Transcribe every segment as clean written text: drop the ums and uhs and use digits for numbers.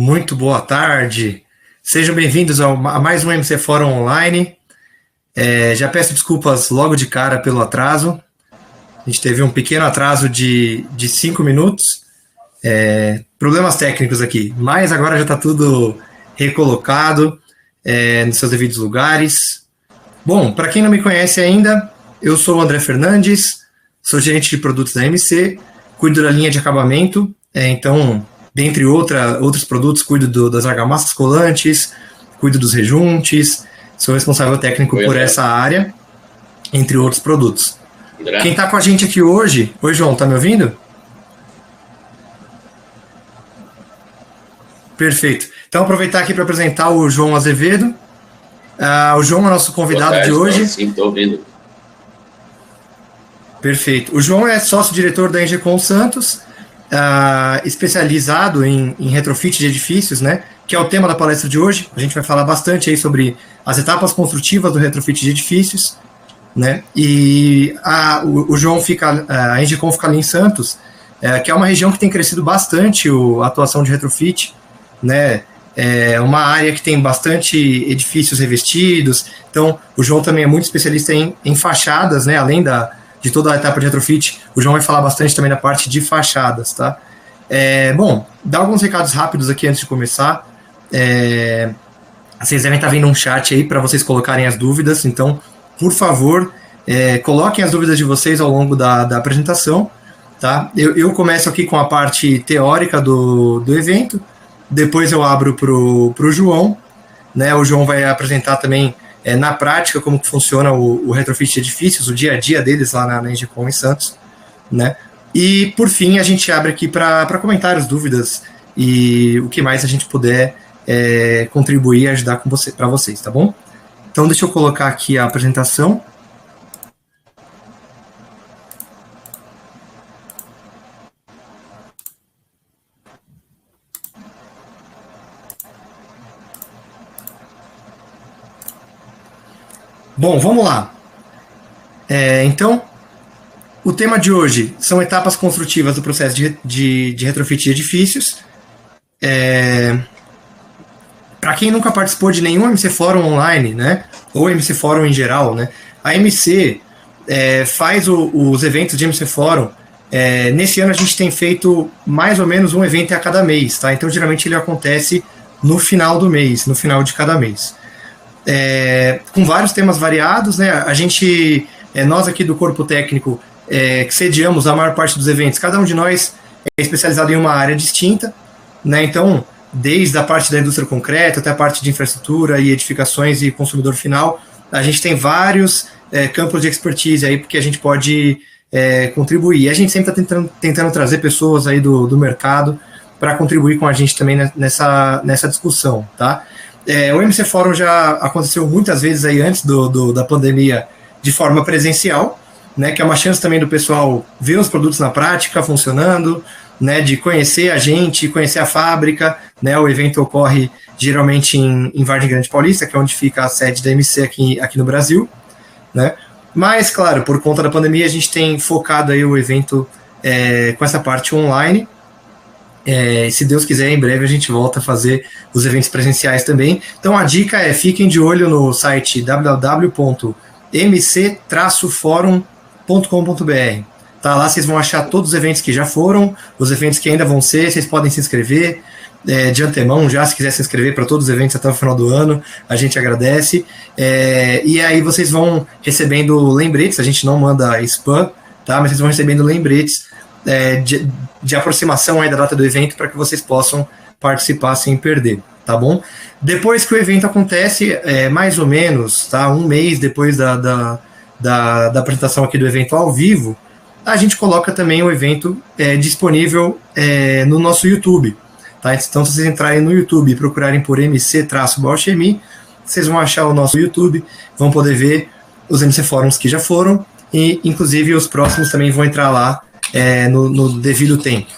Muito boa tarde. Sejam bem-vindos a mais um MC Fórum Online. Já peço desculpas logo de cara pelo atraso. A gente teve um pequeno atraso de 5 minutos. Problemas técnicos aqui, mas agora já está tudo recolocado nos seus devidos lugares. Bom, para quem não me conhece ainda, eu sou o André Fernandes, sou gerente de produtos da MC, cuido da linha de acabamento, então, dentre outros produtos, cuido das argamassas colantes, cuido dos rejuntes, sou responsável técnico por essa área, entre outros produtos. André. Quem está com a gente aqui hoje... Oi, João, tá me ouvindo? Perfeito. Então, aproveitar aqui para apresentar o João Azevedo. O João é nosso convidado de hoje. Sim, estou ouvindo. Perfeito. O João é sócio-diretor da Engecon Santos, especializado em retrofit de edifícios, né, que é o tema da palestra de hoje. A gente vai falar bastante aí sobre as etapas construtivas do retrofit de edifícios, né, e o João a Engecon fica ali em Santos, que é uma região que tem crescido bastante a atuação de retrofit, né, é uma área que tem bastante edifícios revestidos. Então o João também é muito especialista em fachadas, né, além de toda a etapa de retrofit. O João vai falar bastante também da parte de fachadas, tá? Bom, dar alguns recados rápidos aqui antes de começar. Vocês devem estar vendo um chat aí para vocês colocarem as dúvidas, então, por favor, coloquem as dúvidas de vocês ao longo da apresentação, tá? Eu começo aqui com a parte teórica do evento, depois eu abro para o João, né? O João vai apresentar também na prática como que funciona o retrofit de edifícios, o dia a dia deles lá na Engecon em Santos, né? E por fim a gente abre aqui para comentários, dúvidas e o que mais a gente puder contribuir e ajudar para vocês, tá bom? Então deixa eu colocar aqui a apresentação. Bom, vamos lá. Então, o tema de hoje são etapas construtivas do processo de retrofit de edifícios. Para quem nunca participou de nenhum MC Fórum online, né, ou MC Fórum em geral, né, a MC faz os eventos de MC Fórum. Nesse ano a gente tem feito mais ou menos um evento a cada mês, tá? Então, geralmente ele acontece no final do mês, no final de cada mês. Com vários temas variados, né? Nós aqui do corpo técnico que sediamos a maior parte dos eventos, cada um de nós é especializado em uma área distinta, né? Então, desde a parte da indústria concreta até a parte de infraestrutura e edificações e consumidor final, a gente tem vários campos de expertise aí porque a gente pode contribuir. E a gente sempre está tentando trazer pessoas aí do mercado para contribuir com a gente também nessa discussão, tá? O MC Fórum já aconteceu muitas vezes aí antes da pandemia de forma presencial, né, que é uma chance também do pessoal ver os produtos na prática funcionando, né, de conhecer a gente, conhecer a fábrica, né. O evento ocorre geralmente em Vargem Grande Paulista, que é onde fica a sede da MC aqui no Brasil, né. Mas, claro, por conta da pandemia a gente tem focado aí o evento com essa parte online. Se Deus quiser, em breve a gente volta a fazer os eventos presenciais também. Então a dica fiquem de olho no site www.mc-forum.com.br. Tá, lá vocês vão achar todos os eventos que já foram, os eventos que ainda vão ser. Vocês podem se inscrever de antemão já, se quiser se inscrever para todos os eventos até o final do ano, a gente agradece. E aí vocês vão recebendo lembretes, a gente não manda spam, tá? Mas vocês vão recebendo lembretes de aproximação aí da data do evento para que vocês possam participar sem perder, tá bom? Depois que o evento acontece, mais ou menos, tá, um mês depois da apresentação aqui do evento ao vivo, a gente coloca também o evento disponível no nosso YouTube, tá? Então, se vocês entrarem no YouTube e procurarem por MC-Bauchemy, vocês vão achar o nosso YouTube, vão poder ver os MC Fóruns que já foram e, inclusive, os próximos também vão entrar lá no devido tempo.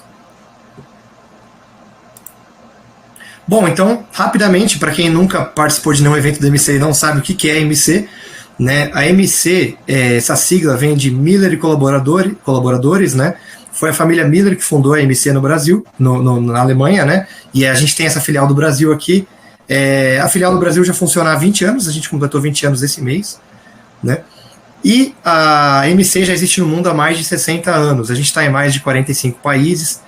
Bom, então, rapidamente, para quem nunca participou de nenhum evento da MC e não sabe o que é a MC, né, a MC, essa sigla vem de Miller e colaboradores, né, foi a família Miller que fundou a MC no Brasil, na Alemanha, né? E a gente tem essa filial do Brasil aqui. A filial do Brasil já funciona há 20 anos, a gente completou 20 anos esse mês, né? E a MC já existe no mundo há mais de 60 anos. A gente está em mais de 45 países,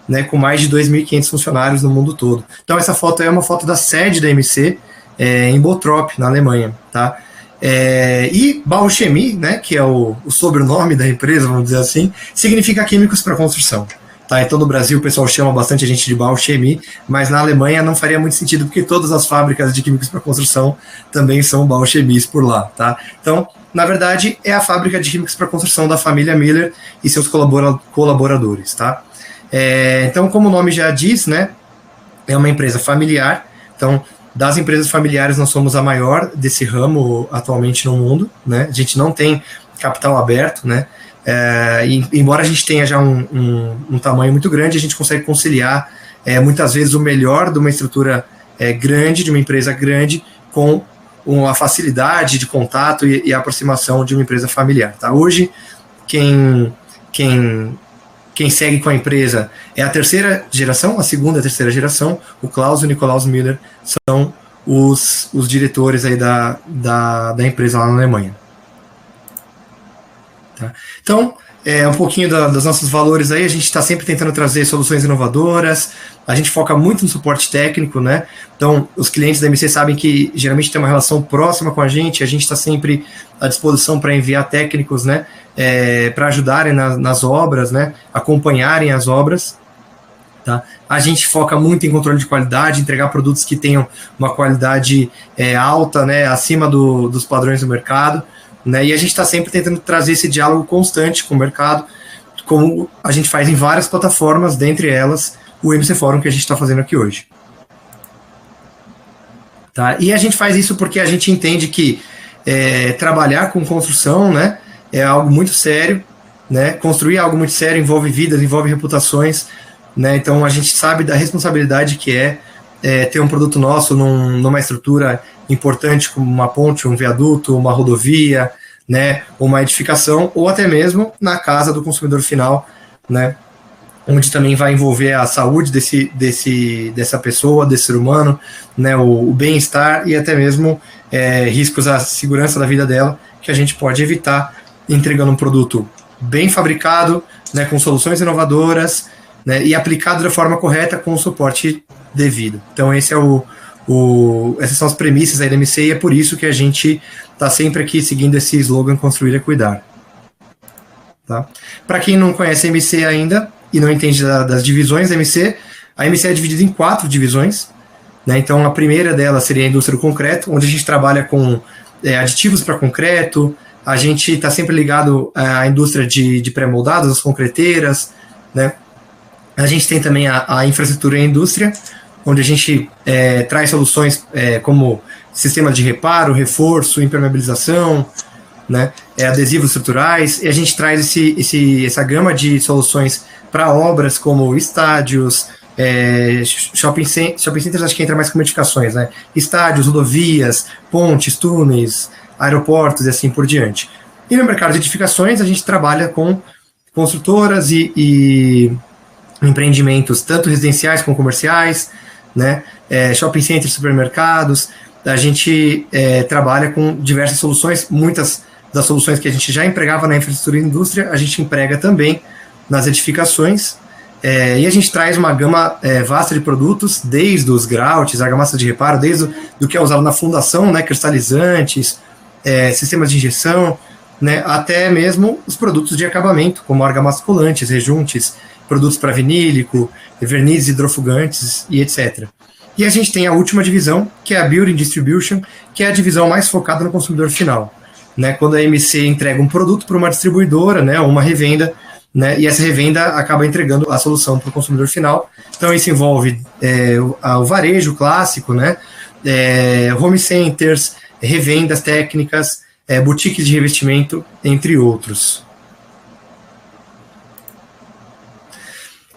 né, com mais de 2.500 funcionários no mundo todo. Então essa foto é uma foto da sede da MC, em Bottrop, na Alemanha, tá? E Bauchemie, né, que é o sobrenome da empresa, vamos dizer assim, significa químicos para construção. Tá? Então no Brasil o pessoal chama bastante a gente de Bauchemie, mas na Alemanha não faria muito sentido, porque todas as fábricas de químicos para construção também são Bauchemies por lá. Tá? Então, na verdade, é a fábrica de químicos para construção da família Miller e seus colaboradores. Tá? Então, como o nome já diz, né, é uma empresa familiar. Então, das empresas familiares, nós somos a maior desse ramo atualmente no mundo, né? A gente não tem capital aberto, né? Embora a gente tenha já um tamanho muito grande, a gente consegue conciliar muitas vezes o melhor de uma estrutura grande, de uma empresa grande, com a facilidade de contato e a aproximação de uma empresa familiar. Tá? Hoje, quem segue com a empresa é a terceira geração, a segunda e a terceira geração. O Klaus e o Nikolaus Miller são os diretores aí da empresa lá na Alemanha. Tá? Então, um pouquinho dos nossos valores aí, a gente está sempre tentando trazer soluções inovadoras, a gente foca muito no suporte técnico, né? Então, os clientes da MC sabem que geralmente tem uma relação próxima com a gente está sempre à disposição para enviar técnicos, né? Para ajudarem nas obras, né? Acompanharem as obras. Tá? A gente foca muito em controle de qualidade, entregar produtos que tenham uma qualidade alta, né? Acima dos padrões do mercado. Né, e a gente está sempre tentando trazer esse diálogo constante com o mercado, como a gente faz em várias plataformas, dentre elas o MC Forum que a gente está fazendo aqui hoje. Tá? E a gente faz isso porque a gente entende que trabalhar com construção, né, é algo muito sério, né, construir algo muito sério envolve vidas, envolve reputações, né, então a gente sabe da responsabilidade que ter um produto nosso numa estrutura importante como uma ponte, um viaduto, uma rodovia, né, uma edificação, ou até mesmo na casa do consumidor final, né, onde também vai envolver a saúde dessa pessoa, desse ser humano, né, o bem-estar e até mesmo riscos à segurança da vida dela, que a gente pode evitar entregando um produto bem fabricado, né, com soluções inovadoras, né, e aplicado da forma correta com o suporte devido. Então esse essas são as premissas da MC e é por isso que a gente está sempre aqui seguindo esse slogan Construir é Cuidar. Tá? Para quem não conhece a MC ainda e não entende das divisões da MC, a MC é dividida em 4 divisões. Né? Então a primeira delas seria a indústria do concreto, onde a gente trabalha com aditivos para concreto, a gente está sempre ligado à indústria de pré-moldados, as concreteiras, né? A gente tem também a infraestrutura e a indústria, onde a gente traz soluções como sistemas de reparo, reforço, impermeabilização, né, adesivos estruturais, e a gente traz essa gama de soluções para obras como estádios, shopping centers, acho que entra mais como edificações, né, estádios, rodovias, pontes, túneis, aeroportos e assim por diante. E no mercado de edificações, a gente trabalha com construtoras e empreendimentos, tanto residenciais como comerciais, né, shopping centers, supermercados. A gente trabalha com diversas soluções, muitas das soluções que a gente já empregava na infraestrutura e indústria, a gente emprega também nas edificações, e a gente traz uma gama vasta de produtos, desde os groutes, argamassa de reparo, desde do que é usado na fundação, né, cristalizantes, sistemas de injeção, né, até mesmo os produtos de acabamento, como argamassas colantes, rejuntes, produtos para vinílico, vernizes hidrofugantes e etc. E a gente tem a última divisão, que é a Building Distribution, que é a divisão mais focada no consumidor final. Né, quando a MC entrega um produto para uma distribuidora, né, ou uma revenda, né, e essa revenda acaba entregando a solução para o consumidor final. Então isso envolve o varejo clássico, né, home centers, revendas técnicas, boutiques de revestimento, entre outros.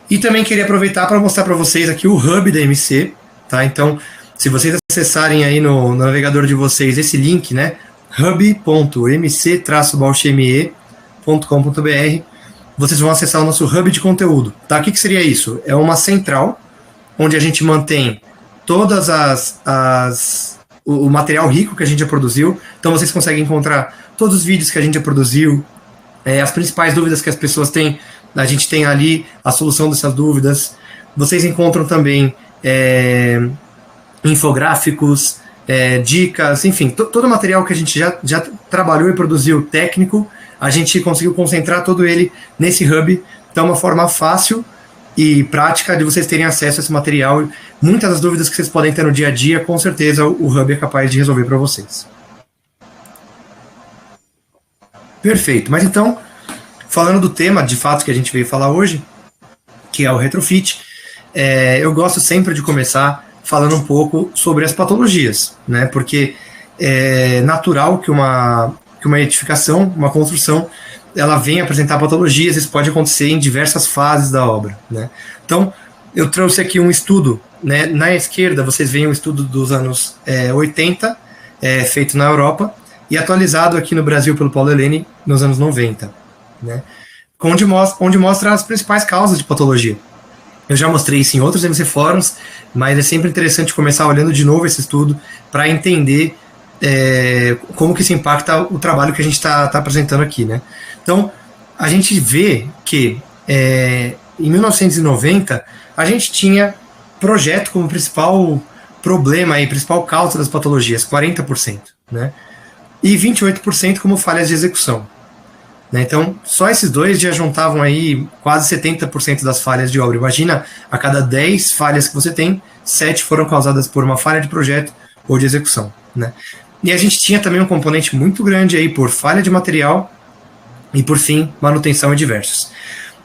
E também queria aproveitar para mostrar para vocês aqui o hub da MC, tá? Então, se vocês acessarem aí no navegador de vocês esse link, né, hub.mc-bauchemie.com.br, vocês vão acessar o nosso hub de conteúdo. Tá? O que seria isso? É uma central onde a gente mantém todas o material rico que a gente já produziu. Então vocês conseguem encontrar todos os vídeos que a gente já produziu, as principais dúvidas que as pessoas têm, a gente tem ali a solução dessas dúvidas. Vocês encontram também infográficos, dicas, enfim, todo o material que a gente já trabalhou e produziu técnico, a gente conseguiu concentrar todo ele nesse hub. Então é uma forma fácil e prática de vocês terem acesso a esse material. Muitas das dúvidas que vocês podem ter no dia a dia, com certeza o hub é capaz de resolver para vocês. Perfeito, mas então, falando do tema de fato que a gente veio falar hoje, que é o retrofit, eu gosto sempre de começar falando um pouco sobre as patologias, né? Porque é natural que uma edificação, uma construção, ela venha apresentar patologias. Isso pode acontecer em diversas fases da obra, né? Então, eu trouxe aqui um estudo, né? Na esquerda, vocês veem um estudo dos anos 80, feito na Europa, e atualizado aqui no Brasil pelo Paulo Helene nos anos 90, né? Onde mostra as principais causas de patologia. Eu já mostrei isso em outros MC Fóruns, mas é sempre interessante começar olhando de novo esse estudo para entender como que isso impacta o trabalho que a gente está apresentando aqui, né? Então, a gente vê que em 1990 a gente tinha projeto como principal problema e principal causa das patologias, 40%, né? E 28% como falhas de execução. Então, só esses dois já juntavam aí quase 70% das falhas de obra. Imagina, a cada 10 falhas que você tem, 7 foram causadas por uma falha de projeto ou de execução, né? E a gente tinha também um componente muito grande aí por falha de material e, por fim, manutenção e diversos.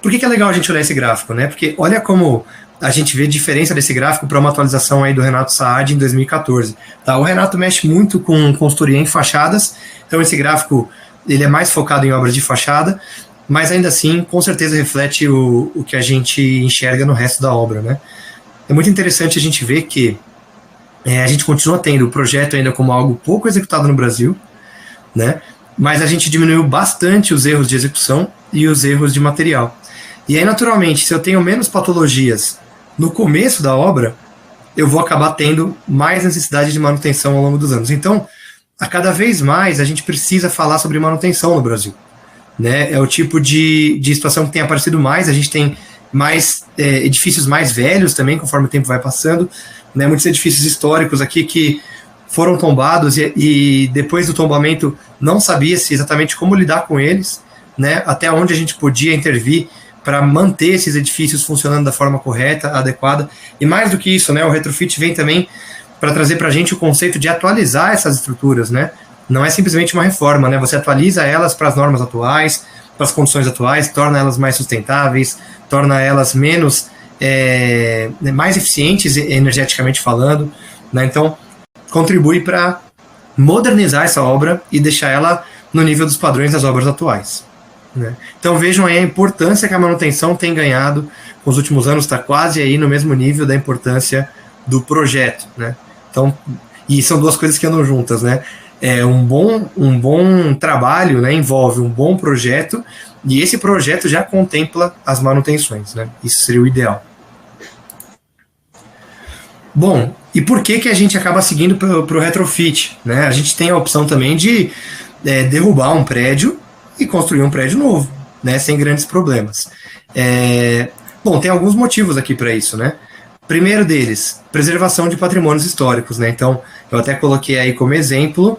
Por que é legal a gente olhar esse gráfico, né? Porque olha como a gente vê diferença desse gráfico para uma atualização aí do Renato Saad em 2014. Tá? O Renato mexe muito com consultoria em fachadas, então esse gráfico ele é mais focado em obras de fachada, mas ainda assim, com certeza reflete o que a gente enxerga no resto da obra, né? É muito interessante a gente ver que a gente continua tendo o projeto ainda como algo pouco executado no Brasil, né? Mas a gente diminuiu bastante os erros de execução e os erros de material. E aí, naturalmente, se eu tenho menos patologias no começo da obra, eu vou acabar tendo mais necessidade de manutenção ao longo dos anos. Então, a cada vez mais a gente precisa falar sobre manutenção no Brasil, né? É o tipo de situação que tem aparecido mais. A gente tem mais edifícios mais velhos também, conforme o tempo vai passando, né? Muitos edifícios históricos aqui que foram tombados e depois do tombamento não sabia-se exatamente como lidar com eles, né? Até onde a gente podia intervir para manter esses edifícios funcionando da forma correta, adequada. E mais do que isso, né? O retrofit vem também para trazer para a gente o conceito de atualizar essas estruturas, né? Não é simplesmente uma reforma, né? Você atualiza elas para as normas atuais, para as condições atuais, torna elas mais sustentáveis, torna elas mais eficientes energeticamente falando, né? Então, contribui para modernizar essa obra e deixar ela no nível dos padrões das obras atuais, né? Então, vejam aí a importância que a manutenção tem ganhado nos últimos anos, está quase aí no mesmo nível da importância do projeto, né? Então, e são duas coisas que andam juntas, né? Um bom trabalho, né, envolve um bom projeto, e esse projeto já contempla as manutenções, né? Isso seria o ideal. Bom, e por que a gente acaba seguindo para o retrofit, né? A gente tem a opção também de derrubar um prédio e construir um prédio novo, né, sem grandes problemas. Bom, tem alguns motivos aqui para isso, né? Primeiro deles, preservação de patrimônios históricos, né? Então, eu até coloquei aí como exemplo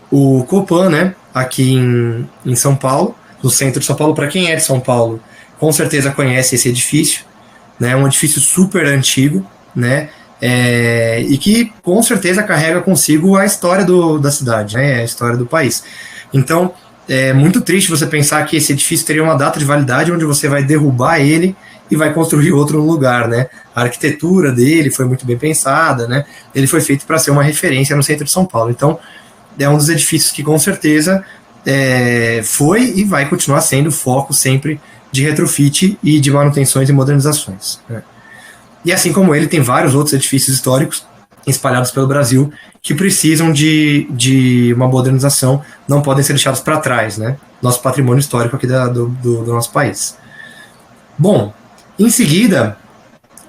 o Copan, né? Aqui em São Paulo, no centro de São Paulo. Para quem é de São Paulo, com certeza conhece esse edifício, né? É um edifício super antigo, né? E que com certeza carrega consigo a história da cidade, né? A história do país. Então, é muito triste você pensar que esse edifício teria uma data de validade onde você vai derrubar ele e vai construir outro no lugar, né? A arquitetura dele foi muito bem pensada, né? Ele foi feito para ser uma referência no centro de São Paulo. Então, é um dos edifícios que com certeza foi e vai continuar sendo foco sempre de retrofit e de manutenções e modernizações, né? E assim como ele, tem vários outros edifícios históricos espalhados pelo Brasil que precisam de uma modernização, não podem ser deixados para trás, né? Nosso patrimônio histórico aqui do nosso país. Bom, em seguida,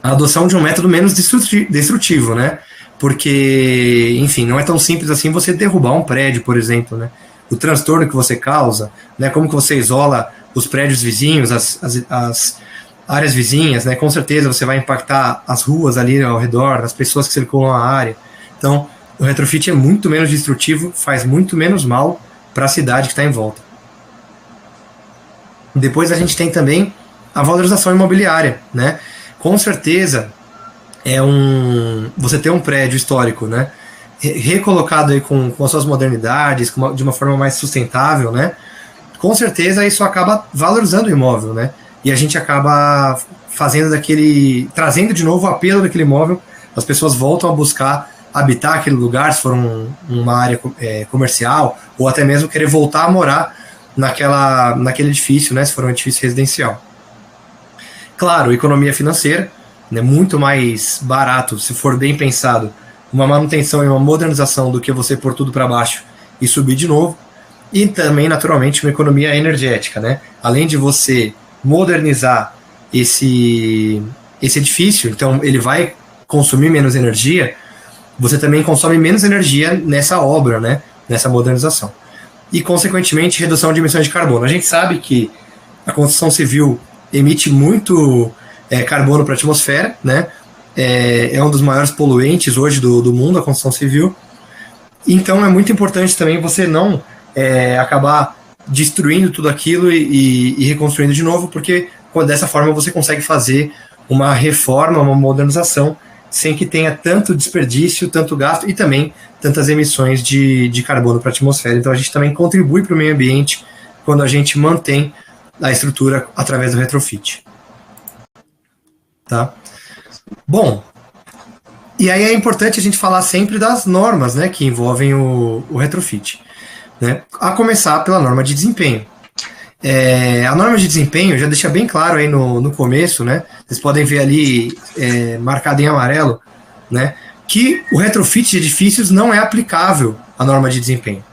a adoção de um método menos destrutivo, né? Porque, enfim, não é tão simples assim você derrubar um prédio, por exemplo, né? O transtorno que você causa, né? Como que você isola os prédios vizinhos, as áreas vizinhas, né? Com certeza você vai impactar as ruas ali ao redor, as pessoas que circulam a área. Então, o retrofit é muito menos destrutivo, faz muito menos mal para a cidade que está em volta. Depois a gente tem também a valorização imobiliária, né? Com certeza você ter um prédio histórico, né? Recolocado aí com as suas modernidades, de uma forma mais sustentável, né? Com certeza isso acaba valorizando o imóvel, né? E a gente acaba trazendo de novo o apelo daquele imóvel, as pessoas voltam a buscar habitar aquele lugar, se for uma área comercial, ou até mesmo querer voltar a morar naquele edifício, né? Se for um edifício residencial. Claro, economia financeira, né, muito mais barato, se for bem pensado, uma manutenção e uma modernização do que você pôr tudo para baixo e subir de novo. E também, naturalmente, uma economia energética, né? Além de você modernizar esse edifício, então ele vai consumir menos energia, você também consome menos energia nessa obra, né? Nessa modernização. E, consequentemente, redução de emissões de carbono. A gente sabe que a construção civil emite muito carbono para a atmosfera, né? É um dos maiores poluentes hoje do mundo, a construção civil. Então é muito importante também você não acabar destruindo tudo aquilo e reconstruindo de novo, porque dessa forma você consegue fazer uma reforma, uma modernização, sem que tenha tanto desperdício, tanto gasto e também tantas emissões de carbono para a atmosfera. Então a gente também contribui para o meio ambiente quando a gente mantém a estrutura através do retrofit. Tá? Bom, e aí é importante a gente falar sempre das normas, né, que envolvem o retrofit, né? A começar pela norma de desempenho. A norma de desempenho já deixa bem claro aí no começo, né? Vocês podem ver ali marcado em amarelo, né, que o retrofit de edifícios não é aplicável à norma de desempenho,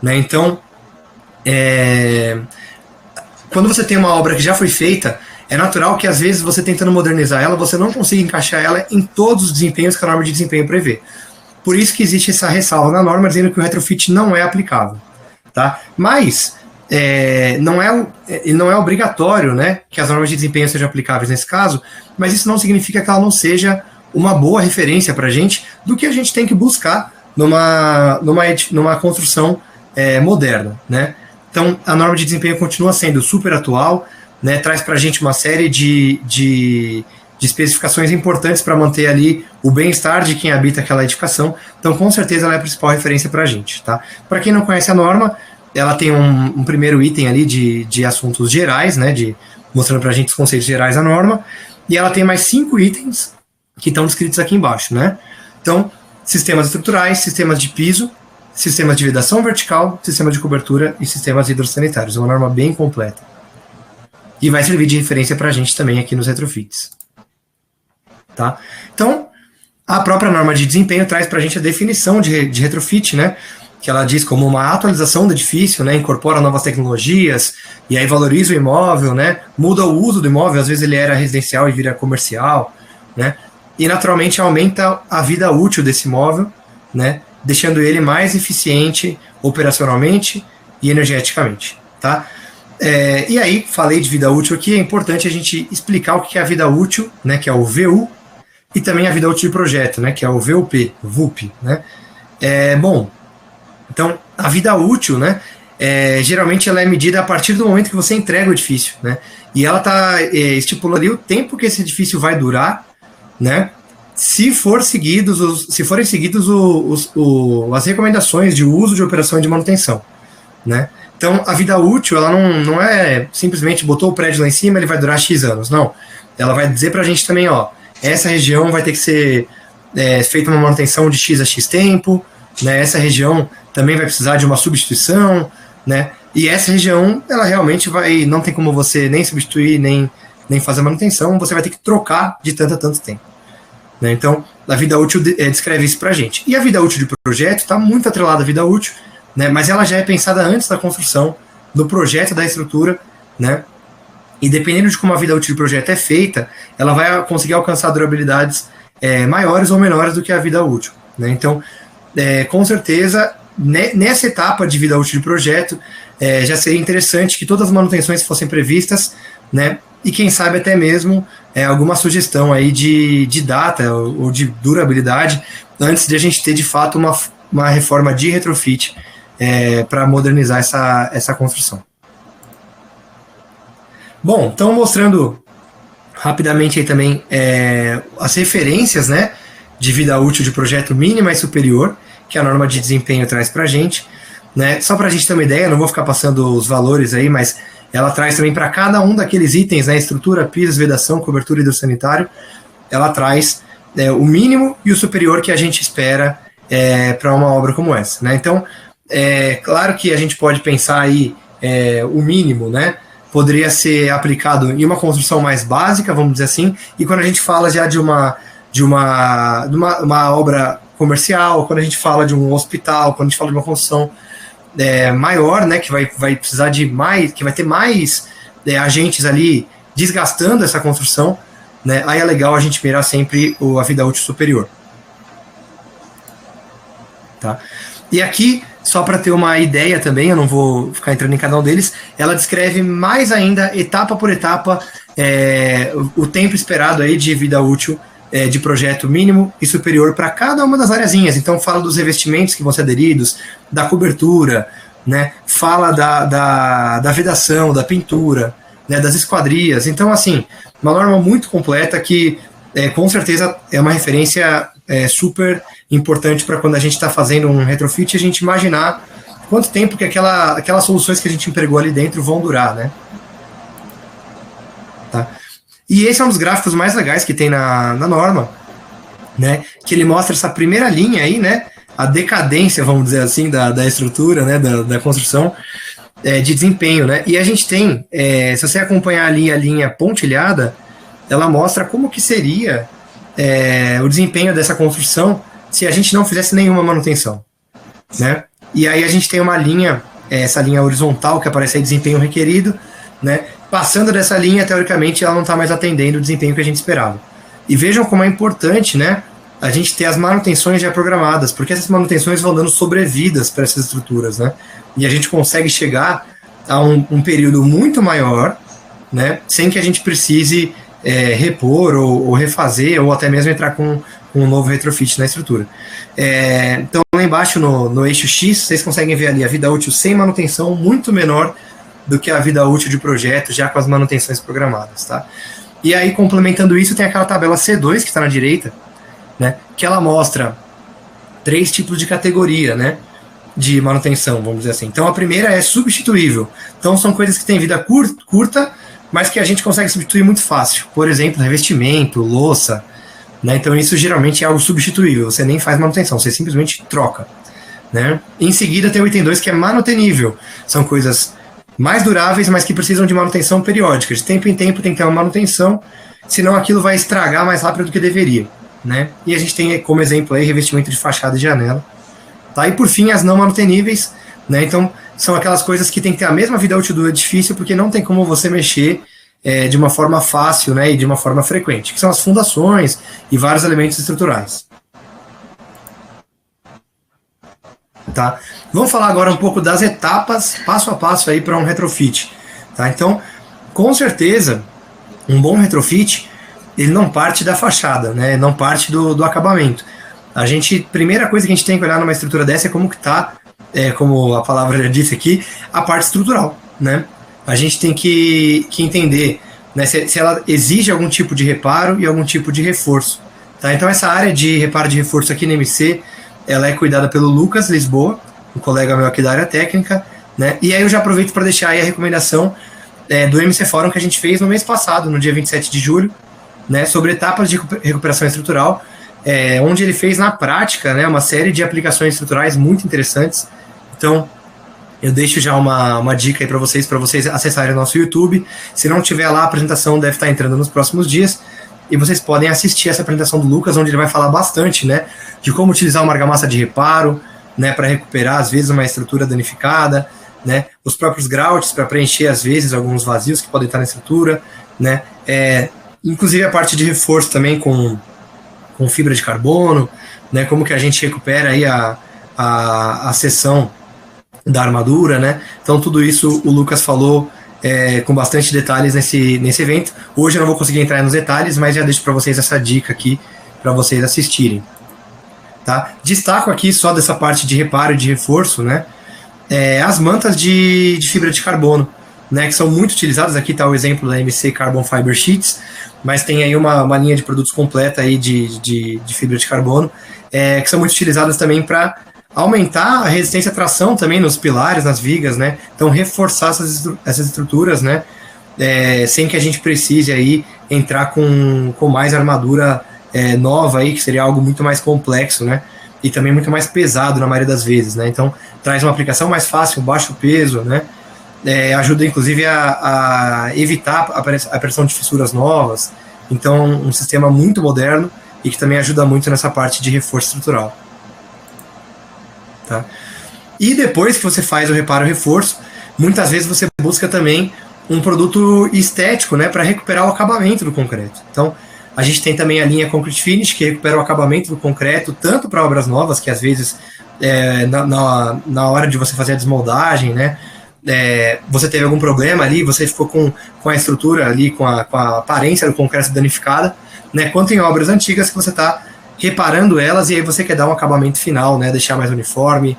né? Então, quando você tem uma obra que já foi feita, é natural que às vezes você tentando modernizar ela, você não consiga encaixar ela em todos os desempenhos que a norma de desempenho prevê. Por isso que existe essa ressalva na norma dizendo que o retrofit não é aplicável, tá? Mas não é obrigatório, né, que as normas de desempenho sejam aplicáveis nesse caso, mas isso não significa que ela não seja uma boa referência para a gente do que a gente tem que buscar numa construção moderna, né? Então, a norma de desempenho continua sendo super atual, né, traz para a gente uma série de especificações importantes para manter ali o bem-estar de quem habita aquela edificação. Então, com certeza, ela é a principal referência para a gente. Tá? Para quem não conhece a norma, ela tem um primeiro item ali de assuntos gerais, né, mostrando para a gente os conceitos gerais da norma, e ela tem mais 5 itens que estão descritos aqui embaixo. Né? Então, sistemas estruturais, sistemas de piso, sistemas de vedação vertical, sistema de cobertura e sistemas hidrossanitários. É uma norma bem completa. E vai servir de referência para a gente também aqui nos retrofits. Tá? Então, a própria norma de desempenho traz para a gente a definição de retrofit, né? Que ela diz como uma atualização do edifício, né? Incorpora novas tecnologias, e aí valoriza o imóvel, né? Muda o uso do imóvel, às vezes ele era residencial e vira comercial, né? E naturalmente aumenta a vida útil desse imóvel, né? Deixando ele mais eficiente operacionalmente e energeticamente. Tá? E aí, falei de vida útil aqui, é importante a gente explicar o que é a vida útil, né, que é o VU, e também a vida útil de projeto, né, que é o VUP. Né? Bom, então, a vida útil, né, geralmente ela é medida a partir do momento que você entrega o edifício, né, e ela estipula ali o tempo que esse edifício vai durar, né, se forem seguidos as recomendações de uso, de operação e de manutenção, né. Então, a vida útil, ela não é simplesmente botou o prédio lá em cima, ele vai durar X anos. Não. Ela vai dizer pra gente também, ó, essa região vai ter que ser feita uma manutenção de X a X tempo, né? Essa região também vai precisar de uma substituição, né? E essa região, ela realmente não tem como você nem substituir, nem fazer manutenção, você vai ter que trocar de tanto a tanto tempo. Né? Então, a vida útil descreve isso pra gente. E a vida útil de projeto está muito atrelada à vida útil, né, mas ela já é pensada antes da construção, do projeto da estrutura, né, E dependendo de como a vida útil do projeto é feita, ela vai conseguir alcançar durabilidades maiores ou menores do que a vida útil, né? Então, com certeza, nessa etapa de vida útil do projeto, já seria interessante que todas as manutenções fossem previstas, né? E quem sabe até mesmo alguma sugestão aí de data ou de durabilidade antes de a gente ter de fato uma reforma de retrofit para modernizar essa construção. Bom, então mostrando rapidamente aí também as referências, né, de vida útil de projeto mínima e superior, que a norma de desempenho traz para a gente, né? Só para a gente ter uma ideia, não vou ficar passando os valores aí, mas ela traz também para cada um daqueles itens, né, estrutura, pisos, vedação, cobertura hidrossanitário, ela traz o mínimo e o superior que a gente espera para uma obra como essa, né? Então, claro que a gente pode pensar aí o mínimo, né? Poderia ser aplicado em uma construção mais básica, vamos dizer assim, e quando a gente fala já de uma obra comercial, quando a gente fala de um hospital, quando a gente fala de uma construção maior, né, que vai precisar de mais, que vai ter mais agentes ali desgastando essa construção, né, aí é legal a gente mirar sempre a vida útil superior. Tá? E aqui, só para ter uma ideia também, eu não vou ficar entrando em cada um deles, ela descreve mais ainda, etapa por etapa, o tempo esperado aí de vida útil de projeto mínimo e superior para cada uma das areazinhas. Então fala dos revestimentos que vão ser aderidos, da cobertura, né? Fala da vedação, da pintura, né? Das esquadrias. Então, assim, uma norma muito completa que com certeza é uma referência super importante para quando a gente está fazendo um retrofit, a gente imaginar quanto tempo que aquelas soluções que a gente empregou ali dentro vão durar, né? Tá? E esse é um dos gráficos mais legais que tem na norma, né? Que ele mostra essa primeira linha aí, né? A decadência, vamos dizer assim, da estrutura, né? Da construção de desempenho, né? E a gente tem, se você acompanhar ali a linha pontilhada, ela mostra como que seria o desempenho dessa construção se a gente não fizesse nenhuma manutenção, né? E aí a gente tem uma linha, essa linha horizontal que aparece aí, desempenho requerido, né? Passando dessa linha, teoricamente, ela não está mais atendendo o desempenho que a gente esperava. E vejam como é importante, né, a gente ter as manutenções já programadas, porque essas manutenções vão dando sobrevidas para essas estruturas, né? E a gente consegue chegar a um período muito maior, né, sem que a gente precise repor ou refazer, ou até mesmo entrar com um novo retrofit na estrutura. Então, lá embaixo, no eixo X, vocês conseguem ver ali a vida útil sem manutenção muito menor do que a vida útil de projeto, já com as manutenções programadas, tá? E aí, complementando isso, tem aquela tabela C2, que está na direita, né, que ela mostra 3 tipos de categoria, né, de manutenção, vamos dizer assim. Então, a primeira é substituível. Então, são coisas que têm vida curta, mas que a gente consegue substituir muito fácil. Por exemplo, revestimento, louça, né? Então, isso geralmente é algo substituível. Você nem faz manutenção, você simplesmente troca, né? Em seguida, tem o item 2, que é manutenível. São coisas mais duráveis, mas que precisam de manutenção periódica. De tempo em tempo tem que ter uma manutenção, senão aquilo vai estragar mais rápido do que deveria, né? E a gente tem como exemplo aí revestimento de fachada e janela. Tá? E por fim, as não manuteníveis, né? Então, são aquelas coisas que tem que ter a mesma vida útil do edifício, porque não tem como você mexer de uma forma fácil, né? E de uma forma frequente, que são as fundações e vários elementos estruturais. Tá? Vamos falar agora um pouco das etapas, passo a passo aí para um retrofit. Tá? Então, com certeza, um bom retrofit, ele não parte da fachada, né? Não parte do acabamento. Primeira coisa que a gente tem que olhar numa estrutura dessa é como que está, como a palavra já disse aqui, a parte estrutural, né? A gente tem que entender, né, se ela exige algum tipo de reparo e algum tipo de reforço. Tá? Então, essa área de reparo de reforço aqui no MC, ela é cuidada pelo Lucas Lisboa, um colega meu aqui da área técnica, né? E aí eu já aproveito para deixar aí a recomendação do MC Fórum que a gente fez no mês passado, no dia 27 de julho, né, sobre etapas de recuperação estrutural, onde ele fez na prática, né, uma série de aplicações estruturais muito interessantes. Então, eu deixo já uma dica aí para vocês acessarem o nosso YouTube. Se não tiver lá, a apresentação deve estar entrando nos próximos dias, e vocês podem assistir essa apresentação do Lucas, onde ele vai falar bastante, né, de como utilizar uma argamassa de reparo, né, para recuperar, às vezes, uma estrutura danificada, né? Os próprios grouts para preencher, às vezes, alguns vazios que podem estar na estrutura, né? Inclusive a parte de reforço também com fibra de carbono, né? Como que a gente recupera aí a seção da armadura, né? Então tudo isso o Lucas falou com bastante detalhes nesse evento. Hoje eu não vou conseguir entrar nos detalhes, mas já deixo para vocês essa dica aqui para vocês assistirem. Tá? Destaco aqui só dessa parte de reparo e de reforço, né? As mantas de fibra de carbono, né? Que são muito utilizadas. Aqui está o exemplo da MC Carbon Fiber Sheets, mas tem aí uma linha de produtos completa aí de fibra de carbono, que são muito utilizadas também para aumentar a resistência à tração também nos pilares, nas vigas, né? Então reforçar essas estruturas, né? Sem que a gente precise aí entrar com mais armadura nova aí, que seria algo muito mais complexo, né? E também muito mais pesado na maioria das vezes, né? Então traz uma aplicação mais fácil, baixo peso, né? Ajuda inclusive a evitar a aparição de fissuras novas. Então um sistema muito moderno e que também ajuda muito nessa parte de reforço estrutural. Tá? E depois que você faz o reparo e reforço, muitas vezes você busca também um produto estético, né, para recuperar o acabamento do concreto. Então a gente tem também a linha Concrete Finish, que recupera o acabamento do concreto, tanto para obras novas, que às vezes na hora de você fazer a desmoldagem, né, você teve algum problema ali, você ficou com a estrutura ali, com a aparência do concreto danificada, né, quanto em obras antigas que você está reparando elas e aí você quer dar um acabamento final, né, deixar mais uniforme,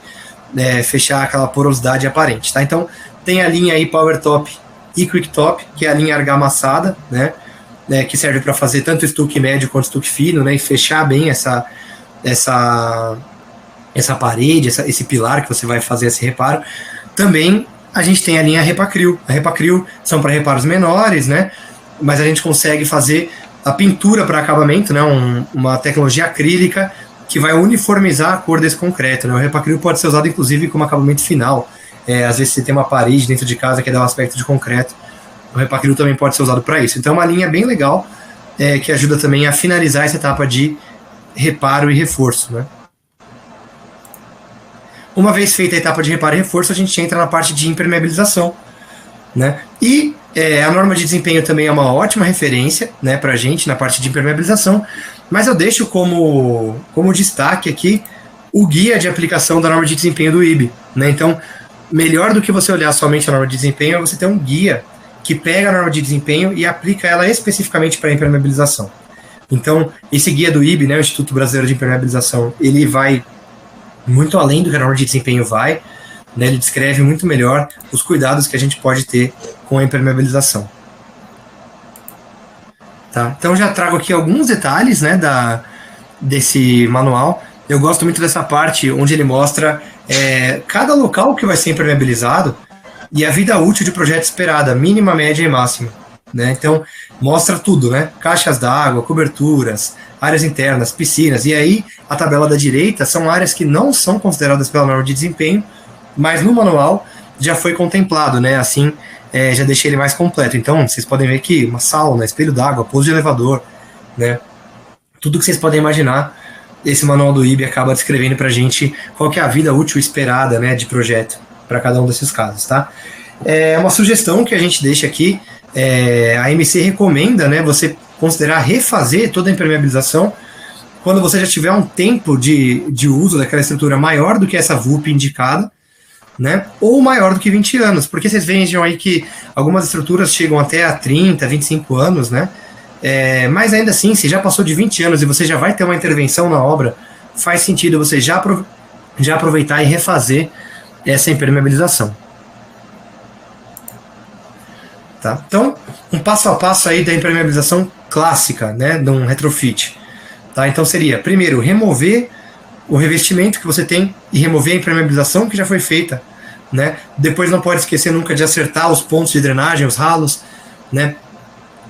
fechar aquela porosidade aparente. Tá? Então tem a linha aí Power Top e Quick Top, que é a linha argamassada, né, que serve para fazer tanto estuque médio quanto estuque fino, né, e fechar bem essa parede, esse pilar que você vai fazer esse reparo. Também a gente tem a linha Repacril. A Repacril são para reparos menores, né, mas a gente consegue fazer a pintura para acabamento, né, uma tecnologia acrílica que vai uniformizar a cor desse concreto. Né. O Repacril pode ser usado inclusive como acabamento final. Às vezes você tem uma parede dentro de casa que dá um aspecto de concreto. O Repacril também pode ser usado para isso. Então é uma linha bem legal que ajuda também a finalizar essa etapa de reparo e reforço, né. Uma vez feita a etapa de reparo e reforço, a gente entra na parte de impermeabilização, né. E a norma de desempenho também é uma ótima referência, né, para a gente na parte de impermeabilização, mas eu deixo como destaque aqui o guia de aplicação da norma de desempenho do IBE. Né. Então, melhor do que você olhar somente a norma de desempenho é você ter um guia que pega a norma de desempenho e aplica ela especificamente para a impermeabilização. Então, esse guia do IBE, né, o Instituto Brasileiro de Impermeabilização, ele vai muito além do que a norma de desempenho vai, né, ele descreve muito melhor os cuidados que a gente pode ter com a impermeabilização. Tá? Então, já trago aqui alguns detalhes, né, desse manual. Eu gosto muito dessa parte onde ele mostra cada local que vai ser impermeabilizado e a vida útil de projeto esperada, mínima, média e máxima. Né? Então, mostra tudo, né? Caixas d'água, coberturas, áreas internas, piscinas. E aí, a tabela da direita são áreas que não são consideradas pela norma de desempenho, mas no manual já foi contemplado, né? Assim, já deixei ele mais completo. Então, vocês podem ver aqui uma sauna, espelho d'água, pouso de elevador, né? Tudo que vocês podem imaginar, esse manual do IBE acaba descrevendo pra gente qual que é a vida útil esperada, né, de projeto para cada um desses casos, tá? Uma sugestão que a gente deixa aqui, a MC recomenda, né, você considerar refazer toda a impermeabilização quando você já tiver um tempo de uso daquela estrutura maior do que essa VUP indicada, né, ou maior do que 20 anos, porque vocês vejam aí que algumas estruturas chegam até a 30, 25 anos, né, mas ainda assim, se já passou de 20 anos e você já vai ter uma intervenção na obra, faz sentido você já aproveitar e refazer essa impermeabilização. Tá? Então, um passo a passo aí da impermeabilização clássica, né, de um retrofit. Tá? Então seria, primeiro, remover o revestimento que você tem e remover a impermeabilização que já foi feita. Né? Depois não pode esquecer nunca de acertar os pontos de drenagem, os ralos, né?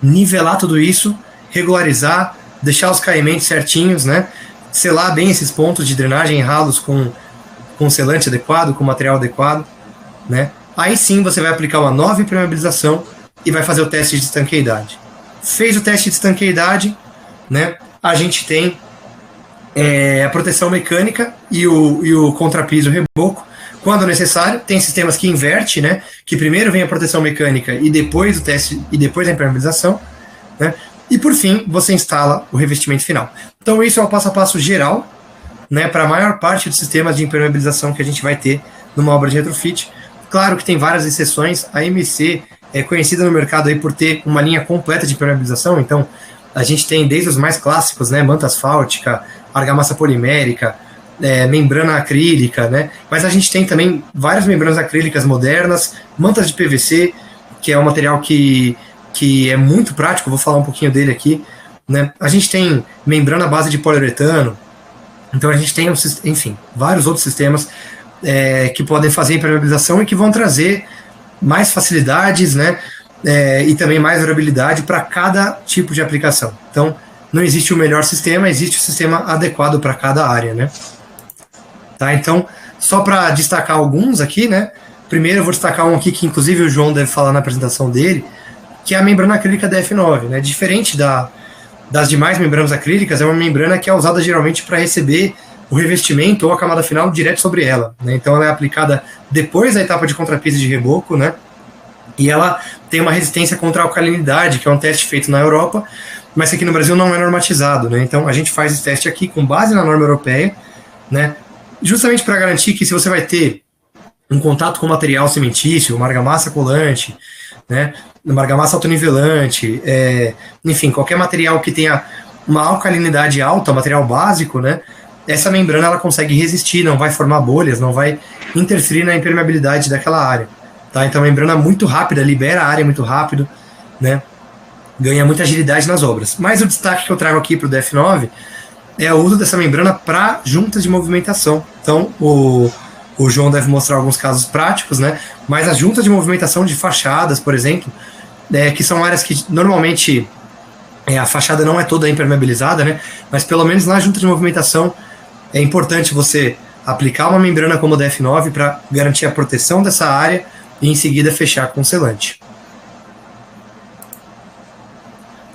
Nivelar tudo isso, regularizar, deixar os caimentos certinhos, né? Selar bem esses pontos de drenagem e ralos com selante adequado, com material adequado. Né? Aí sim você vai aplicar uma nova impermeabilização e vai fazer o teste de estanqueidade. Fez o teste de estanqueidade, né, a gente tem a proteção mecânica e o contrapiso reboco quando necessário. Tem sistemas que inverte, né? Que primeiro vem a proteção mecânica e depois o teste e depois a impermeabilização, né? E por fim, você instala o revestimento final. Então isso é o passo a passo geral, né, para a maior parte dos sistemas de impermeabilização que a gente vai ter numa obra de retrofit. Claro que tem várias exceções. A MC é conhecida no mercado aí por ter uma linha completa de impermeabilização. Então a gente tem desde os mais clássicos, né, manta asfáltica, argamassa polimérica, membrana acrílica, né? Mas a gente tem também várias membranas acrílicas modernas, mantas de PVC, que é um material que é muito prático, vou falar um pouquinho dele aqui, né? A gente tem membrana à base de poliuretano, então a gente tem, enfim, vários outros sistemas que podem fazer impermeabilização e que vão trazer mais facilidades, né? E também mais durabilidade para cada tipo de aplicação. Então, não existe o melhor sistema, existe o sistema adequado para cada área, né? Tá, então, só para destacar alguns aqui, né? Primeiro eu vou destacar um aqui que inclusive o João deve falar na apresentação dele, que é a membrana acrílica DF9, né? Diferente das demais membranas acrílicas, é uma membrana que é usada geralmente para receber o revestimento ou a camada final direto sobre ela, né? Então ela é aplicada depois da etapa de contrapiso de reboco, né? E ela tem uma resistência contra a alcalinidade, que é um teste feito na Europa, mas que aqui no Brasil não é normatizado, né? Então a gente faz esse teste aqui com base na norma europeia, né? Justamente para garantir que se você vai ter um contato com material cimentício, uma argamassa colante, né? Uma argamassa autonivelante, enfim, qualquer material que tenha uma alcalinidade alta, material básico, né? Essa membrana ela consegue resistir, não vai formar bolhas, não vai interferir na impermeabilidade daquela área. Tá? Então a membrana muito rápida, libera a área muito rápido, né? Ganha muita agilidade nas obras. Mas o destaque que eu trago aqui para o DF9 é o uso dessa membrana para juntas de movimentação. Então o João deve mostrar alguns casos práticos, né? Mas as juntas de movimentação de fachadas, por exemplo, que são áreas que normalmente a fachada não é toda impermeabilizada, né? Mas pelo menos na junta de movimentação é importante você aplicar uma membrana como o DF9 para garantir a proteção dessa área e em seguida fechar com selante.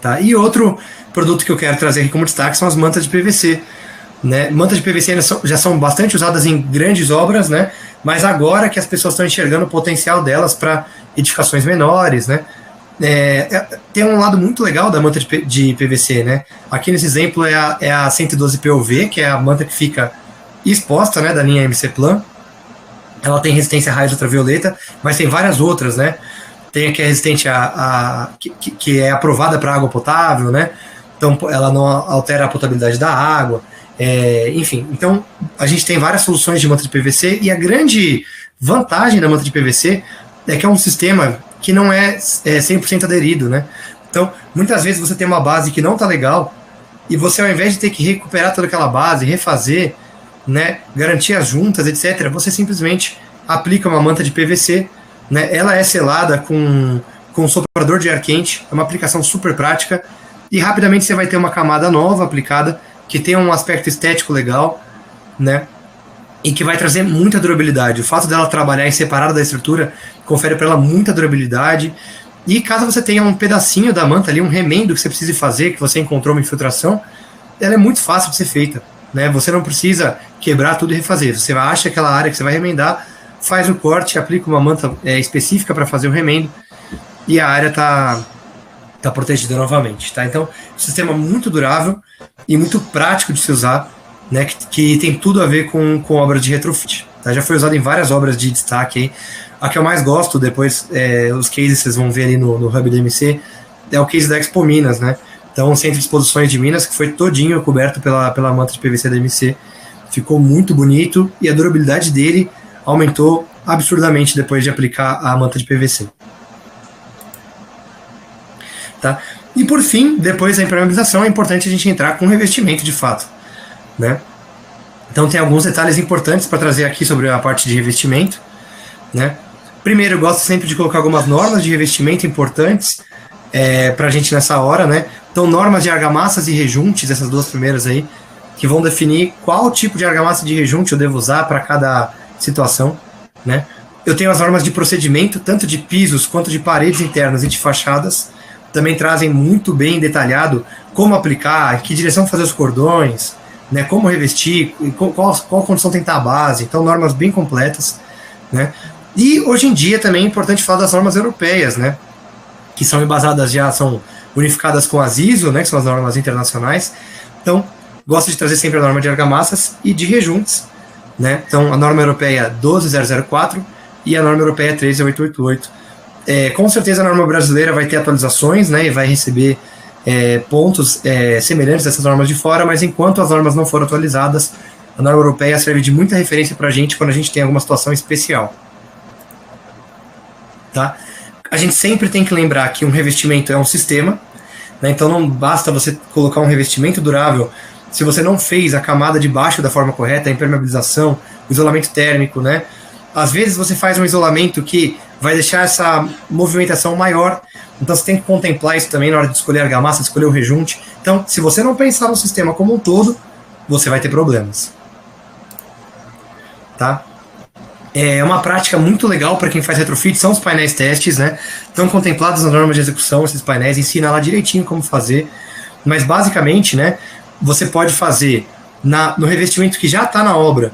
Tá? E outro produto que eu quero trazer aqui como destaque são as mantas de PVC. Né? Mantas de PVC já são bastante usadas em grandes obras, né? Mas agora que as pessoas estão enxergando o potencial delas para edificações menores, né? Tem um lado muito legal da manta de PVC, né? Aqui nesse exemplo é a 112 POV, que é a manta que fica exposta, né, da linha MC Plan. Ela tem resistência a raios ultravioleta, mas tem várias outras, né? Tem a que é resistente que é aprovada para água potável, né? Então ela não altera a potabilidade da água. Enfim, então a gente tem várias soluções de manta de PVC e a grande vantagem da manta de PVC é que é um sistema que não é 100% aderido, né? Então, muitas vezes você tem uma base que não está legal e você, ao invés de ter que recuperar toda aquela base, refazer, né, garantir as juntas, etc., você simplesmente aplica uma manta de PVC, né? Ela é selada com um soprador de ar quente, é uma aplicação super prática e rapidamente você vai ter uma camada nova aplicada que tem um aspecto estético legal, né? E que vai trazer muita durabilidade. O fato dela trabalhar em separado da estrutura confere para ela muita durabilidade. E caso você tenha um pedacinho da manta ali, um remendo que você precise fazer, que você encontrou uma infiltração, ela é muito fácil de ser feita, né? Você não precisa quebrar tudo e refazer. Você acha aquela área que você vai remendar, faz o corte, aplica uma manta específica para fazer o remendo e a área está protegida novamente, tá? Então, um sistema muito durável e muito prático de se usar, né, que tem tudo a ver com obra de retrofit. Tá? Já foi usado em várias obras de destaque aí. A que eu mais gosto, depois os cases vocês vão ver ali no hub do MC, é o case da Expo Minas, né? Então, o centro de exposições de Minas, que foi todinho coberto pela manta de PVC da MC. Ficou muito bonito e a durabilidade dele aumentou absurdamente depois de aplicar a manta de PVC. Tá? E por fim, depois da impermeabilização, é importante a gente entrar com revestimento de fato, né? Então tem alguns detalhes importantes para trazer aqui sobre a parte de revestimento, né? Primeiro, eu gosto sempre de colocar algumas normas de revestimento importantes para a gente nessa hora, né? Então, normas de argamassas e rejuntes, essas duas primeiras aí, que vão definir qual tipo de argamassa de rejunte eu devo usar para cada situação, né? Eu tenho as normas de procedimento, tanto de pisos quanto de paredes internas e de fachadas, também trazem muito bem detalhado como aplicar, em que direção fazer os cordões, né, como revestir, qual condição tem que estar a base. Então, normas bem completas. né? E hoje em dia também é importante falar das normas europeias, né? Que são embasadas, já são unificadas com as ISO, né? Que são as normas internacionais. Então, gosto de trazer sempre a norma de argamassas e de rejuntes, né? Então, a norma europeia 12004 e a norma europeia 13888. Com certeza a norma brasileira vai ter atualizações, né? E vai receber pontos semelhantes a essas normas de fora, mas enquanto as normas não foram atualizadas, a norma europeia serve de muita referência para a gente quando a gente tem alguma situação especial. Tá? A gente sempre tem que lembrar que um revestimento é um sistema, né? Então não basta você colocar um revestimento durável se você não fez a camada de baixo da forma correta, a impermeabilização, o isolamento térmico, né? Às vezes você faz um isolamento que vai deixar essa movimentação maior, então você tem que contemplar isso também na hora de escolher a argamassa, escolher o rejunte. Então, se você não pensar no sistema como um todo, você vai ter problemas. Tá? É uma prática muito legal para quem faz retrofit, são os painéis testes, né? Estão contemplados nas normas de execução, esses painéis, ensina lá direitinho como fazer, mas basicamente, né, você pode fazer no revestimento que já está na obra,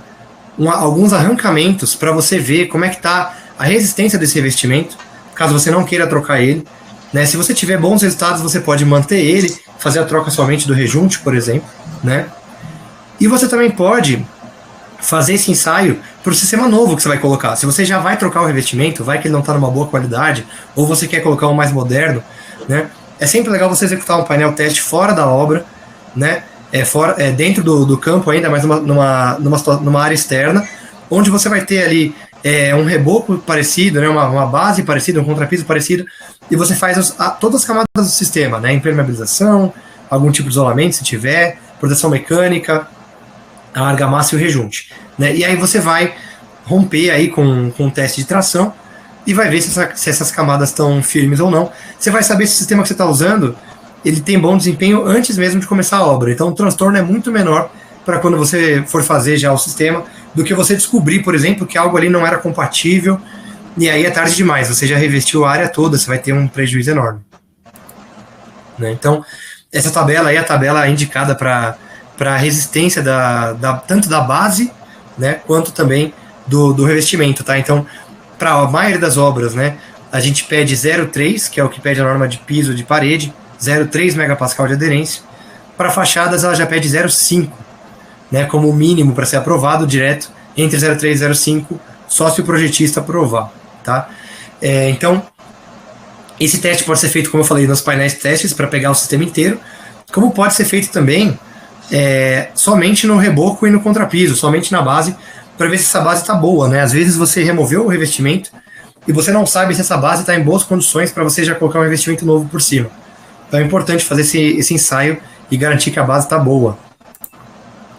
alguns arrancamentos para você ver como é que está a resistência desse revestimento, caso você não queira trocar ele, né? Se você tiver bons resultados, você pode manter ele, fazer a troca somente do rejunte, por exemplo, né? E você também pode fazer esse ensaio para o sistema novo que você vai colocar. Se você já vai trocar o revestimento, vai que ele não está numa boa qualidade, ou você quer colocar um mais moderno, né? É sempre legal você executar um painel teste fora da obra, né? Dentro do campo ainda, mas numa área externa, onde você vai ter ali um reboco parecido, né? uma base parecida, um contrapiso parecido, e você faz todas as camadas do sistema, né? Impermeabilização, algum tipo de isolamento se tiver, proteção mecânica, a argamassa e o rejunte, né? E aí você vai romper aí com o teste de tração e vai ver se essas camadas estão firmes ou não. Você vai saber se o sistema que você está usando ele tem bom desempenho antes mesmo de começar a obra. Então o transtorno é muito menor para quando você for fazer já o sistema do que você descobrir, por exemplo, que algo ali não era compatível e aí é tarde demais, você já revestiu a área toda, você vai ter um prejuízo enorme, né? Então essa tabela aí é a tabela indicada para a resistência tanto da base, né, quanto também do revestimento, tá? Então, para a maioria das obras, né, a gente pede 0,3, que é o que pede a norma de piso de parede, 0,3 megapascal de aderência. Para fachadas, ela já pede 0,5, né, como mínimo para ser aprovado direto, entre 0,3 e 0,5, só se o projetista aprovar, tá? Então, esse teste pode ser feito, como eu falei, nos painéis testes, para pegar o sistema inteiro, como pode ser feito também somente no reboco e no contrapiso, somente na base, para ver se essa base está boa, né? Às vezes você removeu o revestimento e você não sabe se essa base está em boas condições para você já colocar um revestimento novo por cima. Então é importante fazer esse ensaio e garantir que a base está boa,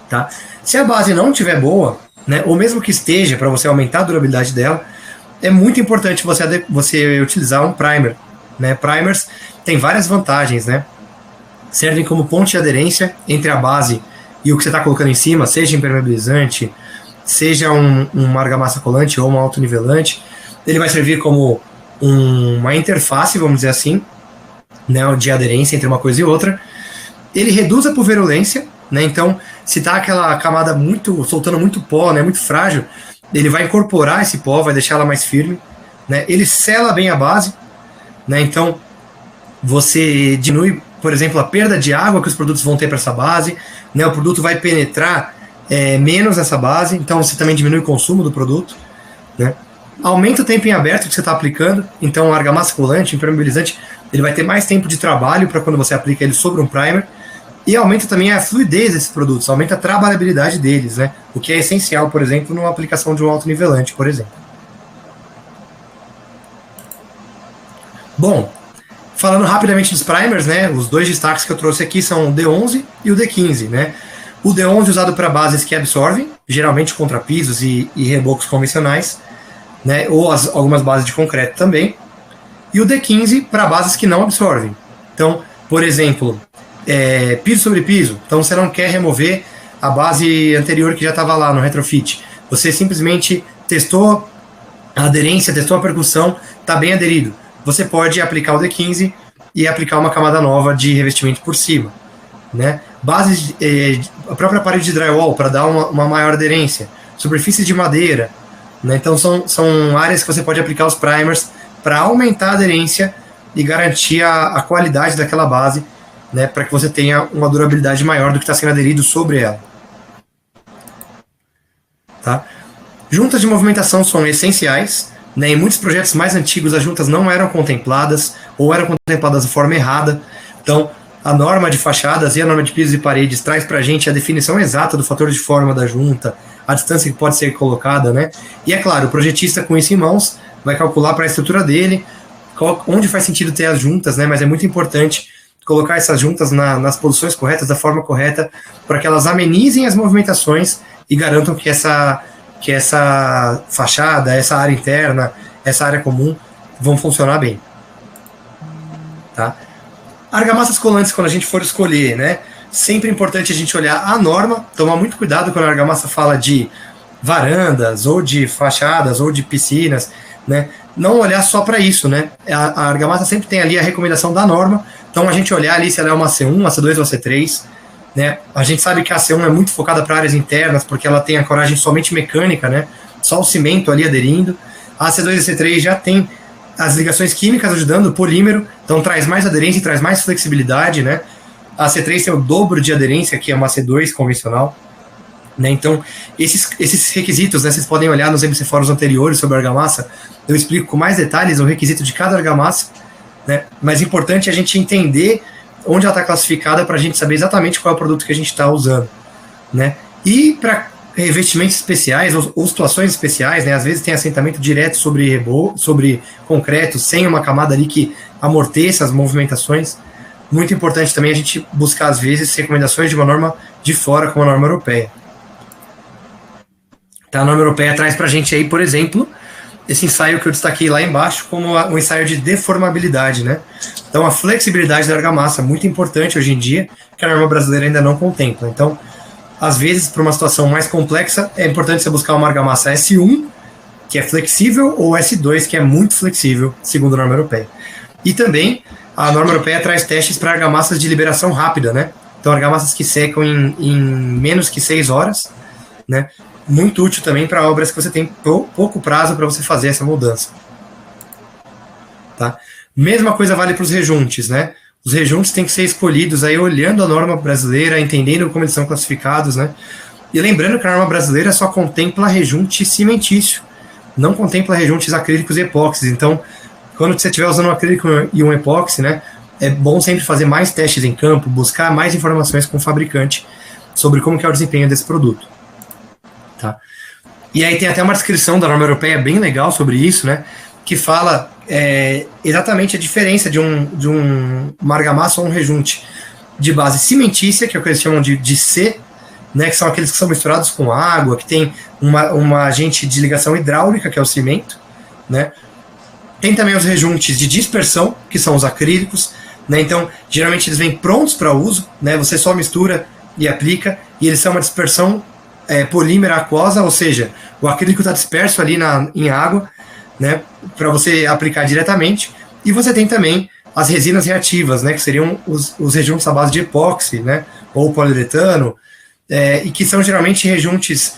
tá? Se a base não estiver boa, né, ou mesmo que esteja, para você aumentar a durabilidade dela, é muito importante você utilizar um primer, né? Primers tem várias vantagens, né? Servem como ponte de aderência entre a base e o que você está colocando em cima, seja impermeabilizante, seja uma argamassa colante ou um autonivelante. Ele vai servir como uma interface, vamos dizer assim, né, de aderência entre uma coisa e outra. Ele reduz a pulverulência, né? Então, se está aquela camada soltando muito pó, né, muito frágil, ele vai incorporar esse pó, vai deixar ela mais firme, né? Ele sela bem a base, né? Então, você diminui, por exemplo, a perda de água que os produtos vão ter para essa base, né? O produto vai penetrar menos essa base, então você também diminui o consumo do produto, né? Aumenta o tempo em aberto que você está aplicando, então a argamassa colante, impermeabilizante, ele vai ter mais tempo de trabalho para quando você aplica ele sobre um primer, e aumenta também a fluidez desses produtos, aumenta a trabalhabilidade deles, né? O que é essencial, por exemplo, numa aplicação de um autonivelante, por exemplo. Bom, falando rapidamente dos primers, né? Os dois destaques que eu trouxe aqui são o D11 e o D15, né? O D11 usado para bases que absorvem, geralmente contrapisos e rebocos convencionais, né? Ou algumas bases de concreto também. E o D15 para bases que não absorvem. Então, por exemplo, piso sobre piso. Então você não quer remover a base anterior que já estava lá no retrofit. Você simplesmente testou a aderência, testou a percussão, está bem aderido. Você pode aplicar o D15 e aplicar uma camada nova de revestimento por cima, né? A própria parede de drywall para dar uma maior aderência, superfícies de madeira, né? Então são áreas que você pode aplicar os primers para aumentar a aderência e garantir a qualidade daquela base, né, para que você tenha uma durabilidade maior do que está sendo aderido sobre ela. Tá? Juntas de movimentação são essenciais, né? Em muitos projetos mais antigos as juntas não eram contempladas ou eram contempladas de forma errada. Então, a norma de fachadas e a norma de pisos e paredes traz para a gente a definição exata do fator de forma da junta, a distância que pode ser colocada, né? E é claro, o projetista com isso em mãos vai calcular para a estrutura dele onde faz sentido ter as juntas, né? Mas é muito importante colocar essas juntas nas posições corretas, da forma correta, para que elas amenizem as movimentações e garantam que essa fachada, essa área interna, essa área comum vão funcionar bem. Tá? Argamassas colantes, quando a gente for escolher, né? Sempre é importante a gente olhar a norma, tomar muito cuidado quando a argamassa fala de varandas, ou de fachadas, ou de piscinas, né? Não olhar só para isso, né? A argamassa sempre tem ali a recomendação da norma, então a gente olhar ali se ela é uma C1, uma C2 ou uma C3, né? A gente sabe que a C1 é muito focada para áreas internas, porque ela tem a coragem somente mecânica, né? Só o cimento ali aderindo. A C2 e a C3 já tem as ligações químicas ajudando, o polímero, então traz mais aderência e traz mais flexibilidade, né? A C3 tem o dobro de aderência, que é uma C2 convencional, né? Então, esses requisitos, né, vocês podem olhar nos MC fóruns anteriores sobre a argamassa, eu explico com mais detalhes o requisito de cada argamassa, né? Mas é importante a gente entender onde ela está classificada para a gente saber exatamente qual é o produto que a gente está usando, né? E para revestimentos especiais ou situações especiais, né? Às vezes tem assentamento direto sobre concreto, sem uma camada ali que amorteça as movimentações. Muito importante também a gente buscar, às vezes, recomendações de uma norma de fora, como a norma europeia. Tá? A norma europeia traz para a gente aí, por exemplo, esse ensaio que eu destaquei lá embaixo, como um ensaio de deformabilidade, né? Então, a flexibilidade da argamassa, muito importante hoje em dia, que a norma brasileira ainda não contempla. Então, às vezes, para uma situação mais complexa, é importante você buscar uma argamassa S1, que é flexível, ou S2, que é muito flexível, segundo a norma europeia. E também, a norma europeia traz testes para argamassas de liberação rápida, né? Então, argamassas que secam em menos que 6 horas, né? Muito útil também para obras que você tem pouco prazo para você fazer essa mudança. Tá? Mesma coisa vale para os rejuntes, né? Os rejuntes têm que ser escolhidos aí olhando a norma brasileira, entendendo como eles são classificados, né? E lembrando que a norma brasileira só contempla rejunte cimentício, não contempla rejuntes acrílicos e epóxis. Então, quando você estiver usando um acrílico e um epóxi, né, é bom sempre fazer mais testes em campo, buscar mais informações com o fabricante sobre como que é o desempenho desse produto. Tá? E aí tem até uma descrição da norma europeia bem legal sobre isso, né, que fala exatamente a diferença de uma argamassa ou um rejunte de base cimentícia, que é o que eles chamam de C, né, que são aqueles que são misturados com água, que tem uma agente de ligação hidráulica, que é o cimento, né. Tem também os rejuntes de dispersão, que são os acrílicos, né, então geralmente eles vêm prontos para uso, né, você só mistura e aplica, e eles são uma dispersão polímera aquosa, ou seja, o acrílico está disperso ali em água, né, para você aplicar diretamente. E você tem também as resinas reativas, né, que seriam os rejuntes à base de epóxi, né, ou poliuretano, e que são geralmente rejuntes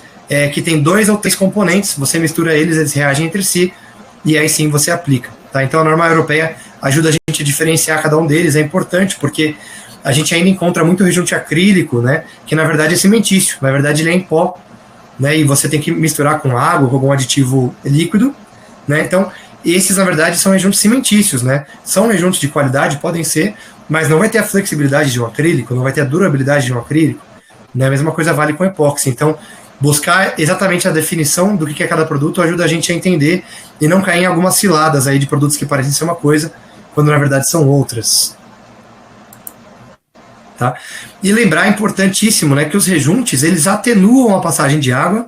que tem 2 ou 3 componentes, você mistura eles reagem entre si, e aí sim você aplica. Tá? Então a norma europeia ajuda a gente a diferenciar cada um deles, é importante, porque a gente ainda encontra muito rejunte acrílico, né, que na verdade é cimentício, na verdade ele é em pó, né, e você tem que misturar com água, com algum aditivo líquido, né, então esses na verdade são rejuntes cimentícios, né, são rejuntes de qualidade, podem ser, mas não vai ter a flexibilidade de um acrílico, não vai ter a durabilidade de um acrílico, né, a mesma coisa vale com epóxi. Então buscar exatamente a definição do que é cada produto ajuda a gente a entender e não cair em algumas ciladas aí de produtos que parecem ser uma coisa, quando na verdade são outras. Tá? E lembrar, importantíssimo, né, que os rejuntes eles atenuam a passagem de água,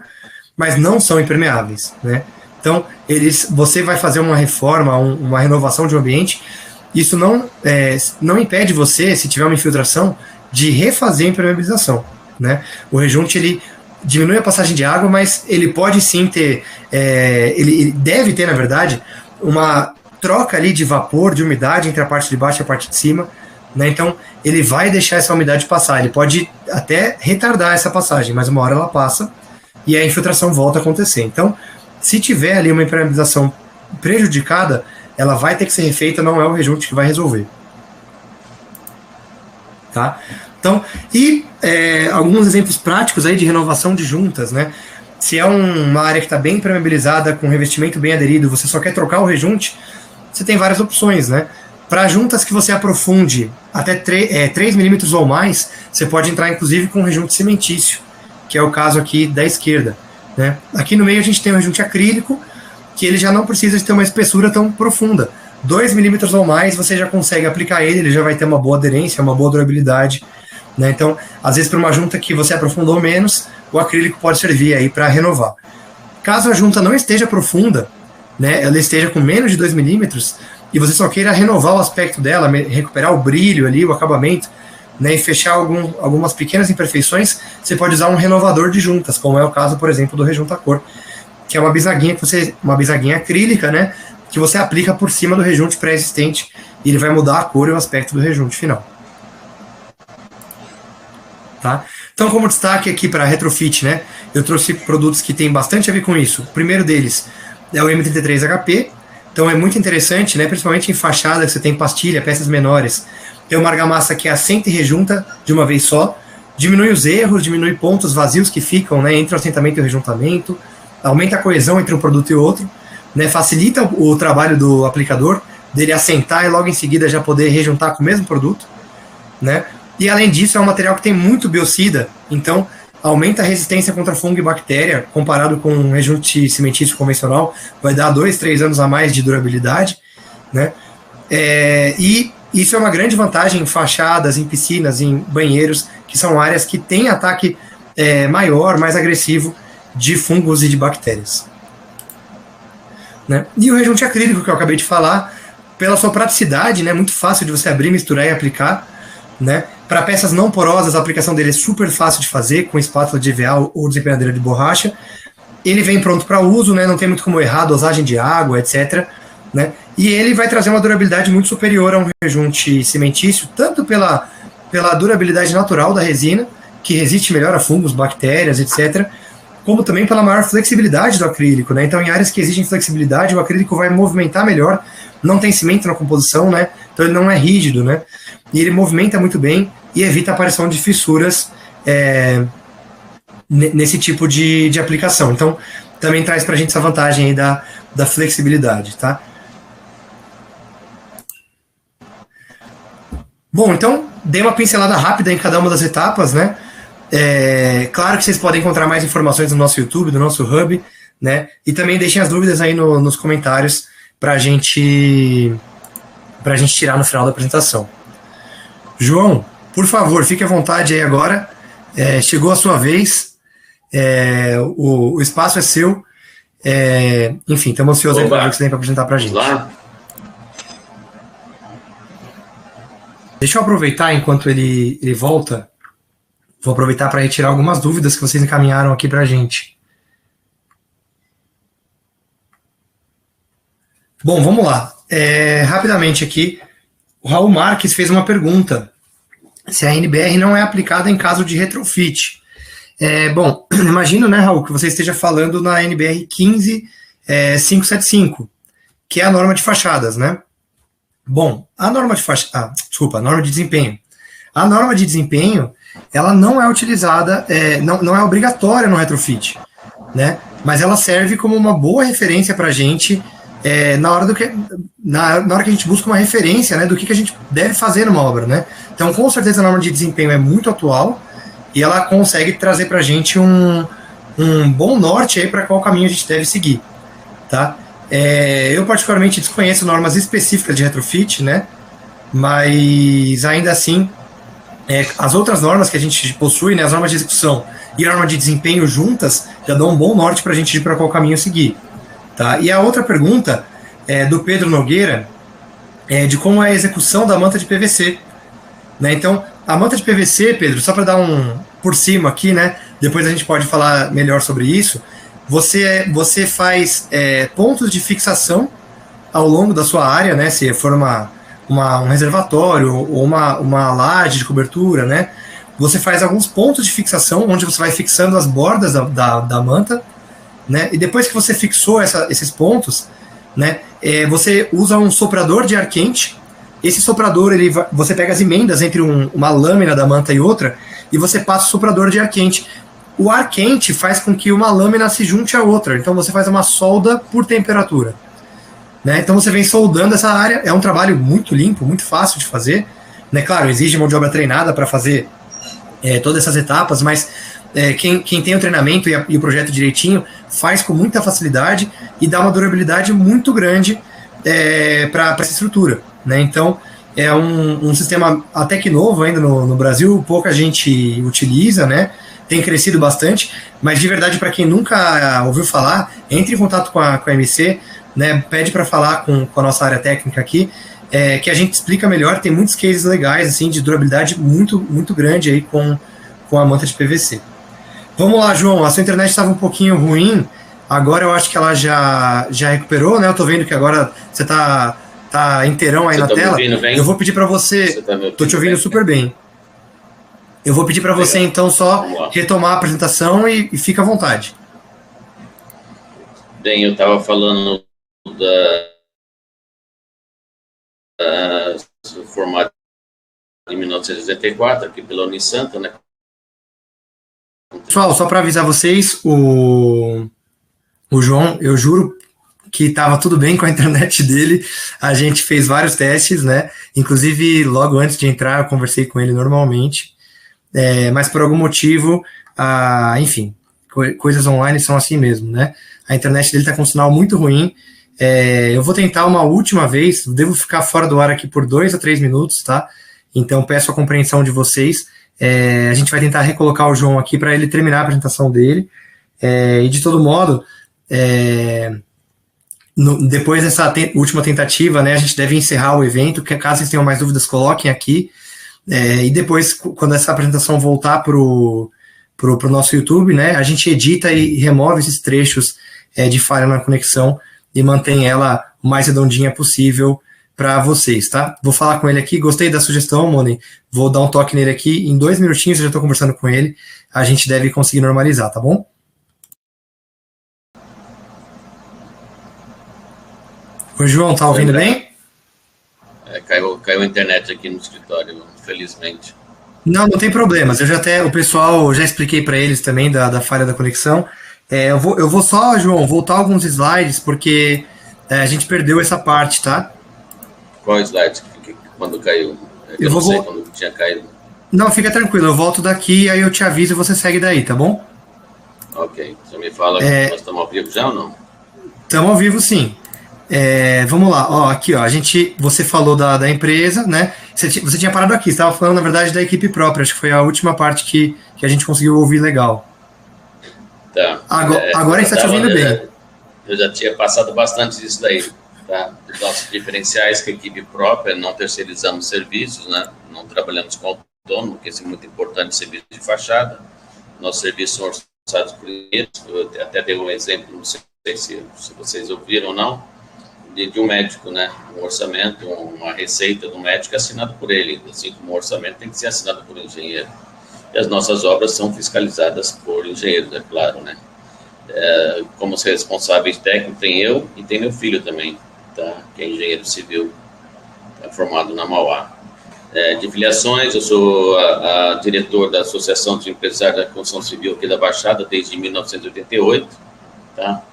mas não são impermeáveis, né? Então você vai fazer uma reforma, uma renovação de um ambiente, isso não impede você, se tiver uma infiltração, de refazer a impermeabilização, né? O rejunte ele diminui a passagem de água, mas ele pode sim ter, ele deve ter na verdade uma troca ali de vapor, de umidade entre a parte de baixo e a parte de cima, né? Então ele vai deixar essa umidade passar, ele pode até retardar essa passagem, mas uma hora ela passa e a infiltração volta a acontecer. Então Se tiver ali uma impermeabilização prejudicada, ela vai ter que ser refeita, não é o rejunte que vai resolver. Tá? Então, e alguns exemplos práticos aí de renovação de juntas, né? Se é uma área que está bem impermeabilizada, com revestimento bem aderido, você só quer trocar o rejunte, você tem várias opções, né? Para juntas que você aprofunde até 3 milímetros ou mais, você pode entrar inclusive com rejunte cimentício, que é o caso aqui da esquerda, né? Aqui no meio a gente tem um rejunte acrílico, que ele já não precisa de ter uma espessura tão profunda. 2 milímetros ou mais, você já consegue aplicar ele já vai ter uma boa aderência, uma boa durabilidade, né? Então, às vezes, para uma junta que você aprofundou menos, o acrílico pode servir aí para renovar. Caso a junta não esteja profunda, né, ela esteja com menos de 2 milímetros, e você só queira renovar o aspecto dela, recuperar o brilho ali, o acabamento, né, e fechar algumas pequenas imperfeições, você pode usar um renovador de juntas, como é o caso, por exemplo, do Rejunta-Cor, que é uma bisaguinha uma bisaguinha acrílica, né, que você aplica por cima do rejunte pré-existente, e ele vai mudar a cor e o aspecto do rejunte final. Tá? Então, como destaque aqui para retrofit, né, eu trouxe produtos que têm bastante a ver com isso. O primeiro deles é o M33HP, então é muito interessante, né, principalmente em fachada, que você tem pastilha, peças menores, tem uma argamassa que assenta e rejunta de uma vez só, diminui os erros, diminui pontos vazios que ficam, né, entre o assentamento e o rejuntamento, aumenta a coesão entre um produto e outro, né, facilita o trabalho do aplicador, dele assentar e logo em seguida já poder rejuntar com o mesmo produto, né. E além disso, é um material que tem muito biocida, então aumenta a resistência contra fungo e bactéria, comparado com um rejunte cimentício convencional, vai dar 2, 3 anos a mais de durabilidade, né? E isso é uma grande vantagem em fachadas, em piscinas, em banheiros, que são áreas que têm ataque maior, mais agressivo de fungos e de bactérias. Né? E o rejunte acrílico, que eu acabei de falar, pela sua praticidade, né, muito fácil de você abrir, misturar e aplicar, né? Para peças não porosas, a aplicação dele é super fácil de fazer, com espátula de EVA ou desempenhadeira de borracha. Ele vem pronto para uso, né? Não tem muito como errar, dosagem de água, etc. Né? E ele vai trazer uma durabilidade muito superior a um rejunte cimentício, tanto pela durabilidade natural da resina, que resiste melhor a fungos, bactérias, etc., como também pela maior flexibilidade do acrílico. Né? Então, em áreas que exigem flexibilidade, o acrílico vai movimentar melhor, não tem cimento na composição, né? Então ele não é rígido, né? E ele movimenta muito bem e evita a aparição de fissuras nesse tipo de aplicação. Então, também traz para a gente essa vantagem aí da flexibilidade, tá? Bom, então, dei uma pincelada rápida em cada uma das etapas, né? Claro que vocês podem encontrar mais informações no nosso YouTube, no nosso Hub, né? E também deixem as dúvidas aí nos comentários para a gente tirar no final da apresentação. João, por favor, fique à vontade aí agora. Chegou a sua vez. O espaço é seu. Enfim, estamos ansiosos para ver o que você tem para apresentar para a gente. Lá. Deixa eu aproveitar enquanto ele volta. Vou aproveitar para retirar algumas dúvidas que vocês encaminharam aqui para a gente. Bom, vamos lá. Rapidamente aqui, o Raul Marques fez uma pergunta. Se a NBR não é aplicada em caso de retrofit. Bom, imagino, né, Raul, que você esteja falando na NBR 15575, que é a norma de fachadas, né? Bom, a norma de a norma de desempenho. A norma de desempenho, ela não é utilizada, não é obrigatória no retrofit, né? Mas ela serve como uma boa referência para a gente na hora que a gente busca uma referência, né, do que a gente deve fazer numa obra, né? Então, com certeza, a norma de desempenho é muito atual e ela consegue trazer para a gente um bom norte aí para qual caminho a gente deve seguir, tá? Eu particularmente desconheço normas específicas de retrofit, né? Mas ainda assim, as outras normas que a gente possui, né, as normas de execução e a norma de desempenho juntas, já dão um bom norte para a gente ir para qual caminho seguir. Tá? E a outra pergunta é do Pedro Nogueira, de como é a execução da manta de PVC. Né? Então, a manta de PVC, Pedro, só para dar por cima aqui, né, depois a gente pode falar melhor sobre isso, você faz pontos de fixação ao longo da sua área, né, se for um reservatório ou uma laje de cobertura, né, você faz alguns pontos de fixação onde você vai fixando as bordas da manta, né? E depois que você fixou esses pontos, né, você usa um soprador de ar quente. Esse soprador, você pega as emendas entre uma lâmina da manta e outra, e você passa o soprador de ar quente. O ar quente faz com que uma lâmina se junte à outra, então você faz uma solda por temperatura. Né? Então você vem soldando essa área, é um trabalho muito limpo, muito fácil de fazer. Né? Claro, exige mão de obra treinada para fazer todas essas etapas, mas quem tem o treinamento e o projeto direitinho faz com muita facilidade e dá uma durabilidade muito grande para essa estrutura. Né? Então, é um sistema até que novo ainda no Brasil, pouca gente utiliza, né? Tem crescido bastante, mas de verdade, para quem nunca ouviu falar, entre em contato com a MC, né? Pede para falar com a nossa área técnica aqui, que a gente explica melhor. Tem muitos cases legais assim, de durabilidade muito, muito grande aí com a manta de PVC. Vamos lá, João, a sua internet estava um pouquinho ruim, agora eu acho que ela já recuperou, né? Eu estou vendo que agora você está inteirão aí na tela. Eu vou pedir para você, estou te ouvindo super bem. Eu vou pedir para você, então, só retomar a apresentação e fica à vontade. Bem, eu estava falando do formato de 1984, aqui pela Unisanta, né? Pessoal, só para avisar vocês, o João, eu juro que estava tudo bem com a internet dele, a gente fez vários testes, né? Inclusive, logo antes de entrar, eu conversei com ele normalmente. Mas por algum motivo, enfim, coisas online são assim mesmo, né? A internet dele está com um sinal muito ruim. Eu vou tentar uma última vez, devo ficar fora do ar aqui por 2 a 3 minutos, tá? Então peço a compreensão de vocês. A gente vai tentar recolocar o João aqui para ele terminar a apresentação dele. E de todo modo, depois dessa última tentativa, né, a gente deve encerrar o evento, que caso vocês tenham mais dúvidas, coloquem aqui. E depois, quando essa apresentação voltar para o nosso YouTube, né, a gente edita e remove esses trechos de falha na conexão e mantém ela o mais redondinha possível para vocês, tá? Vou falar com ele aqui, gostei da sugestão, Moni, vou dar um toque nele aqui, em 2 minutinhos eu já estou conversando com ele, a gente deve conseguir normalizar, tá bom? Oi, João, tá ouvindo bem? Caiu a internet aqui no escritório, infelizmente. Não tem problemas. O pessoal, já expliquei para eles também da falha da conexão. Eu vou só, João, voltar alguns slides, porque a gente perdeu essa parte, tá? Qual slide? Quando caiu? Eu não sei quando tinha caído. Não, fica tranquilo, eu volto daqui, aí eu te aviso e você segue daí, tá bom? Ok. Você me fala que nós estamos ao vivo já ou não? Estamos ao vivo, sim. Vamos lá, aqui, você falou da empresa, né? Você tinha parado aqui, você estava falando, na verdade, da equipe própria, acho que foi a última parte que a gente conseguiu ouvir legal. Tá. Agora a gente está te ouvindo bem. Eu já tinha passado bastante disso daí, tá? Dos nossos diferenciais com a equipe própria, não terceirizamos serviços, né? Não trabalhamos com autônomo, que isso é muito importante, serviço de fachada. Nossos serviços são orçados por eles, eu até dei um exemplo, não sei se vocês ouviram ou não, de um médico, né? Um orçamento, uma receita do médico é assinado por ele, assim como o orçamento tem que ser assinado por engenheiro. E as nossas obras são fiscalizadas por engenheiros, é claro, né? Como os responsáveis técnicos, tem eu e tem meu filho também, tá? Que é engenheiro civil, formado na Mauá. De filiações, eu sou diretor da Associação de Empresários da Construção Civil aqui da Baixada desde 1988, tá?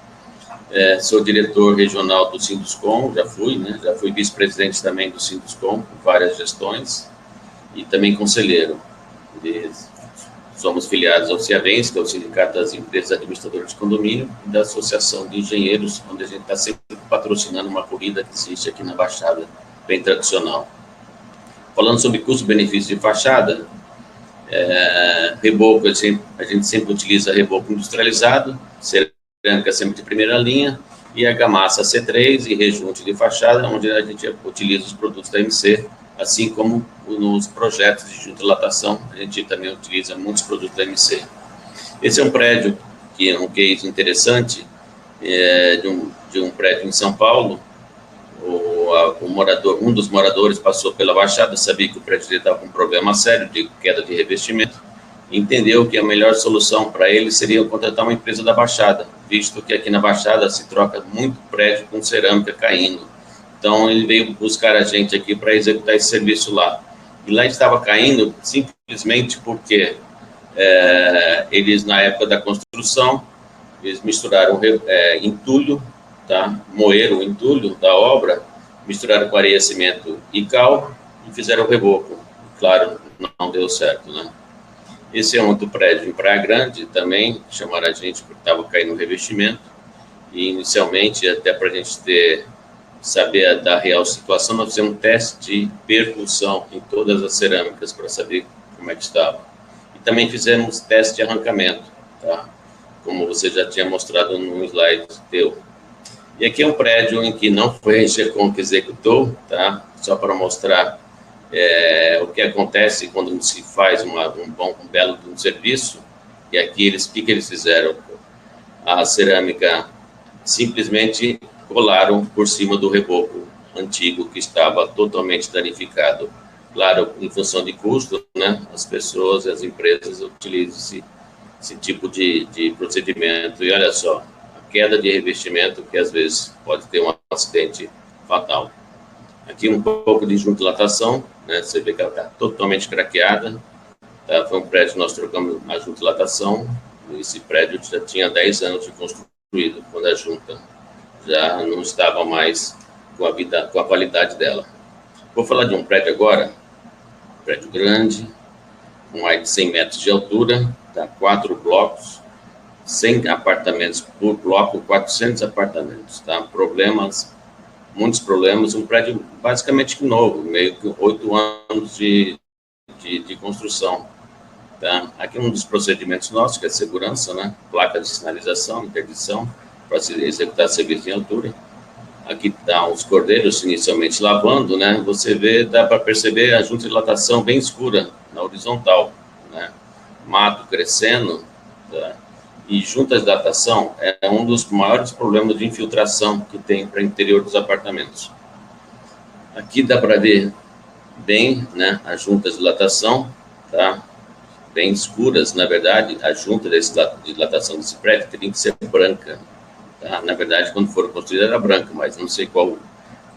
Sou diretor regional do Sinduscom, já fui vice-presidente também do Sinduscom, com várias gestões, e também conselheiro. Somos filiados ao Cearense, que é o Sindicato das Empresas Administradoras de Condomínio, e da Associação de Engenheiros, onde a gente está sempre patrocinando uma corrida que existe aqui na Baixada, bem tradicional. Falando sobre custo-benefício de fachada, reboco, a gente sempre utiliza reboco industrializado, cerâmica sempre de primeira linha, e argamassa C3 e rejunte de fachada, onde a gente utiliza os produtos da MC, assim como nos projetos de juntilatação, a gente também utiliza muitos produtos da MC. Esse é um prédio que é um case interessante, de um prédio em São Paulo. Um dos moradores passou pela Baixada, sabia que o prédio dele estava com um problema sério de queda de revestimento, entendeu que a melhor solução para ele seria contratar uma empresa da Baixada, visto que aqui na Baixada se troca muito prédio com cerâmica caindo. Então, ele veio buscar a gente aqui para executar esse serviço lá. E lá estava caindo simplesmente porque eles, na época da construção, eles misturaram entulho, tá? Moeram o entulho da obra, misturaram com areia, cimento e cal e fizeram o reboco. Claro, não deu certo, né? Esse é um outro prédio em Praia Grande também, chamaram a gente porque estava caindo o revestimento. E inicialmente, até para a gente saber da real situação, nós fizemos um teste de percussão em todas as cerâmicas para saber como é que estava. E também fizemos teste de arrancamento, tá? Como você já tinha mostrado no slide teu. E aqui é um prédio em que não foi a Engercon que executou, tá? Só para mostrar o que acontece quando se faz um belo serviço. E aqui o que eles fizeram? A cerâmica simplesmente colaram por cima do reboco antigo que estava totalmente danificado. Claro, em função de custo, né? As pessoas e as empresas utilizam esse tipo de procedimento. E olha só, a queda de revestimento que às vezes pode ter um acidente fatal. Aqui um pouco de juntilatação, né? Você vê que ela está totalmente craqueada. Tá? Foi um prédio que nós trocamos a juntilatação. Esse prédio já tinha 10 anos de construído, quando a junta já não estava mais com a qualidade dela. Vou falar de um prédio agora, um prédio grande, com mais de 100 metros de altura, tá? 4 blocos, 100 apartamentos por bloco, 400 apartamentos, tá? Muitos problemas, um prédio basicamente novo, meio que 8 anos de construção. Tá? Aqui um dos procedimentos nossos, que é a segurança, né? Placa de sinalização, interdição, para se executar serviço em altura. Aqui está os cordeiros inicialmente lavando, né? Você vê, dá para perceber a juntilatação bem escura na horizontal, né? Mato crescendo, tá? E juntilatação é um dos maiores problemas de infiltração que tem para o interior dos apartamentos. Aqui dá para ver bem, né, a juntilatação, tá? Bem escuras, na verdade, a junta de dilatação desse prédio teria que ser branca. Tá? Na verdade, quando for construída era branca, mas não sei qual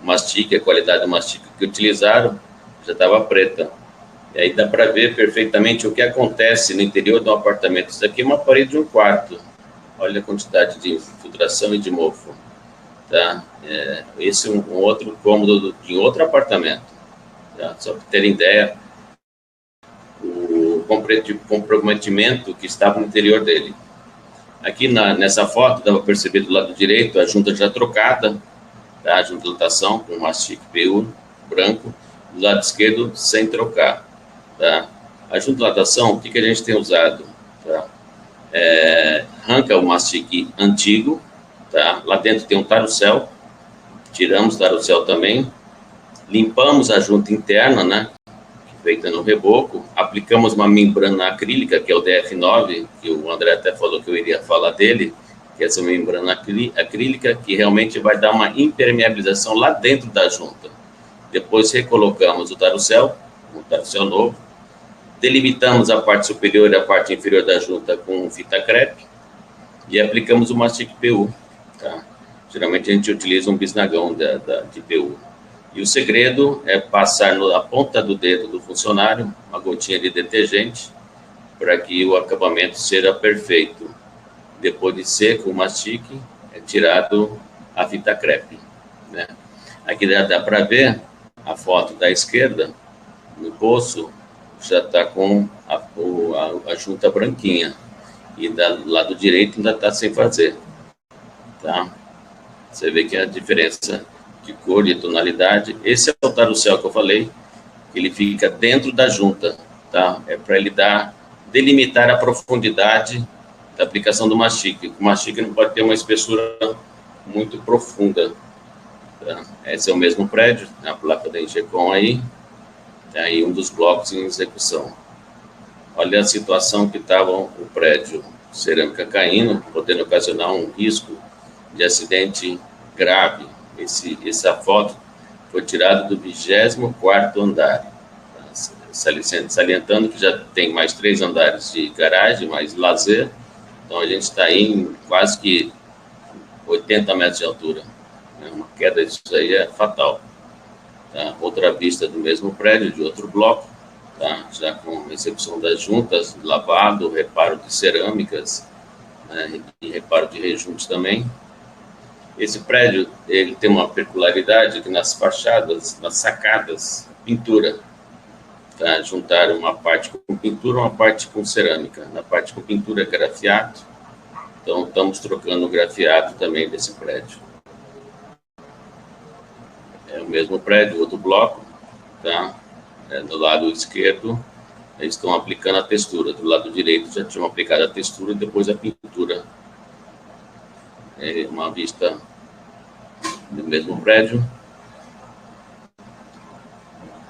mastique, a qualidade do mastique que utilizaram, já estava preta. E aí dá para ver perfeitamente o que acontece no interior do apartamento. Isso aqui é uma parede de um quarto. Olha a quantidade de infiltração e de mofo. Tá? Esse é um outro cômodo de outro apartamento. Tá? Só para terem ideia, o comprometimento que estava no interior dele. Aqui nessa foto, dá para perceber do lado direito a junta já trocada, tá? A juntilatação com mastique PU branco, do lado esquerdo sem trocar. Tá? A juntilatação, o que a gente tem usado? Tá? Arranca o mastique antigo, tá? Lá dentro tem um tarucel, tiramos o tarucel também, limpamos a junta interna, né? Feita no reboco, aplicamos uma membrana acrílica, que é o DF9, que o André até falou que eu iria falar dele, que é essa membrana acrílica, que realmente vai dar uma impermeabilização lá dentro da junta. Depois recolocamos o tarucel novo, delimitamos a parte superior e a parte inferior da junta com fita crepe e aplicamos o mastique PU. Tá? Geralmente a gente utiliza um bisnagão de PU. E o segredo é passar na ponta do dedo do funcionário uma gotinha de detergente para que o acabamento seja perfeito. Depois de seco o mastique, é tirado a fita crepe. Né? Aqui dá para ver a foto da esquerda, no poço, já está com a junta branquinha. E do lado direito ainda está sem fazer. Tá? Você vê que a diferença de cor e tonalidade. Esse é o tarucel que eu falei, que ele fica dentro da junta, tá? É para ele delimitar a profundidade da aplicação do mastique. O mastique não pode ter uma espessura muito profunda. Tá? Esse é o mesmo prédio, a placa da Engercon aí, tá aí um dos blocos em execução. Olha a situação que estava o prédio, cerâmica caindo, podendo ocasionar um risco de acidente grave. Essa foto foi tirada do 24º andar, salientando que já tem mais 3 andares de garagem, mais lazer, então a gente está aí em quase que 80 metros de altura. Uma queda disso aí é fatal. Tá? Outra vista do mesmo prédio, de outro bloco, tá? Já com execução das juntas, lavado, reparo de cerâmicas, né? E reparo de rejuntos também. Esse prédio, ele tem uma peculiaridade que nas fachadas, nas sacadas, pintura. Tá? Juntaram uma parte com pintura, uma parte com cerâmica. Na parte com pintura é grafiato, então estamos trocando o grafiato também desse prédio. É o mesmo prédio, outro bloco, tá? Do lado esquerdo, eles estão aplicando a textura. Do lado direito já tinham aplicado a textura e depois a pintura. É uma vista do mesmo prédio.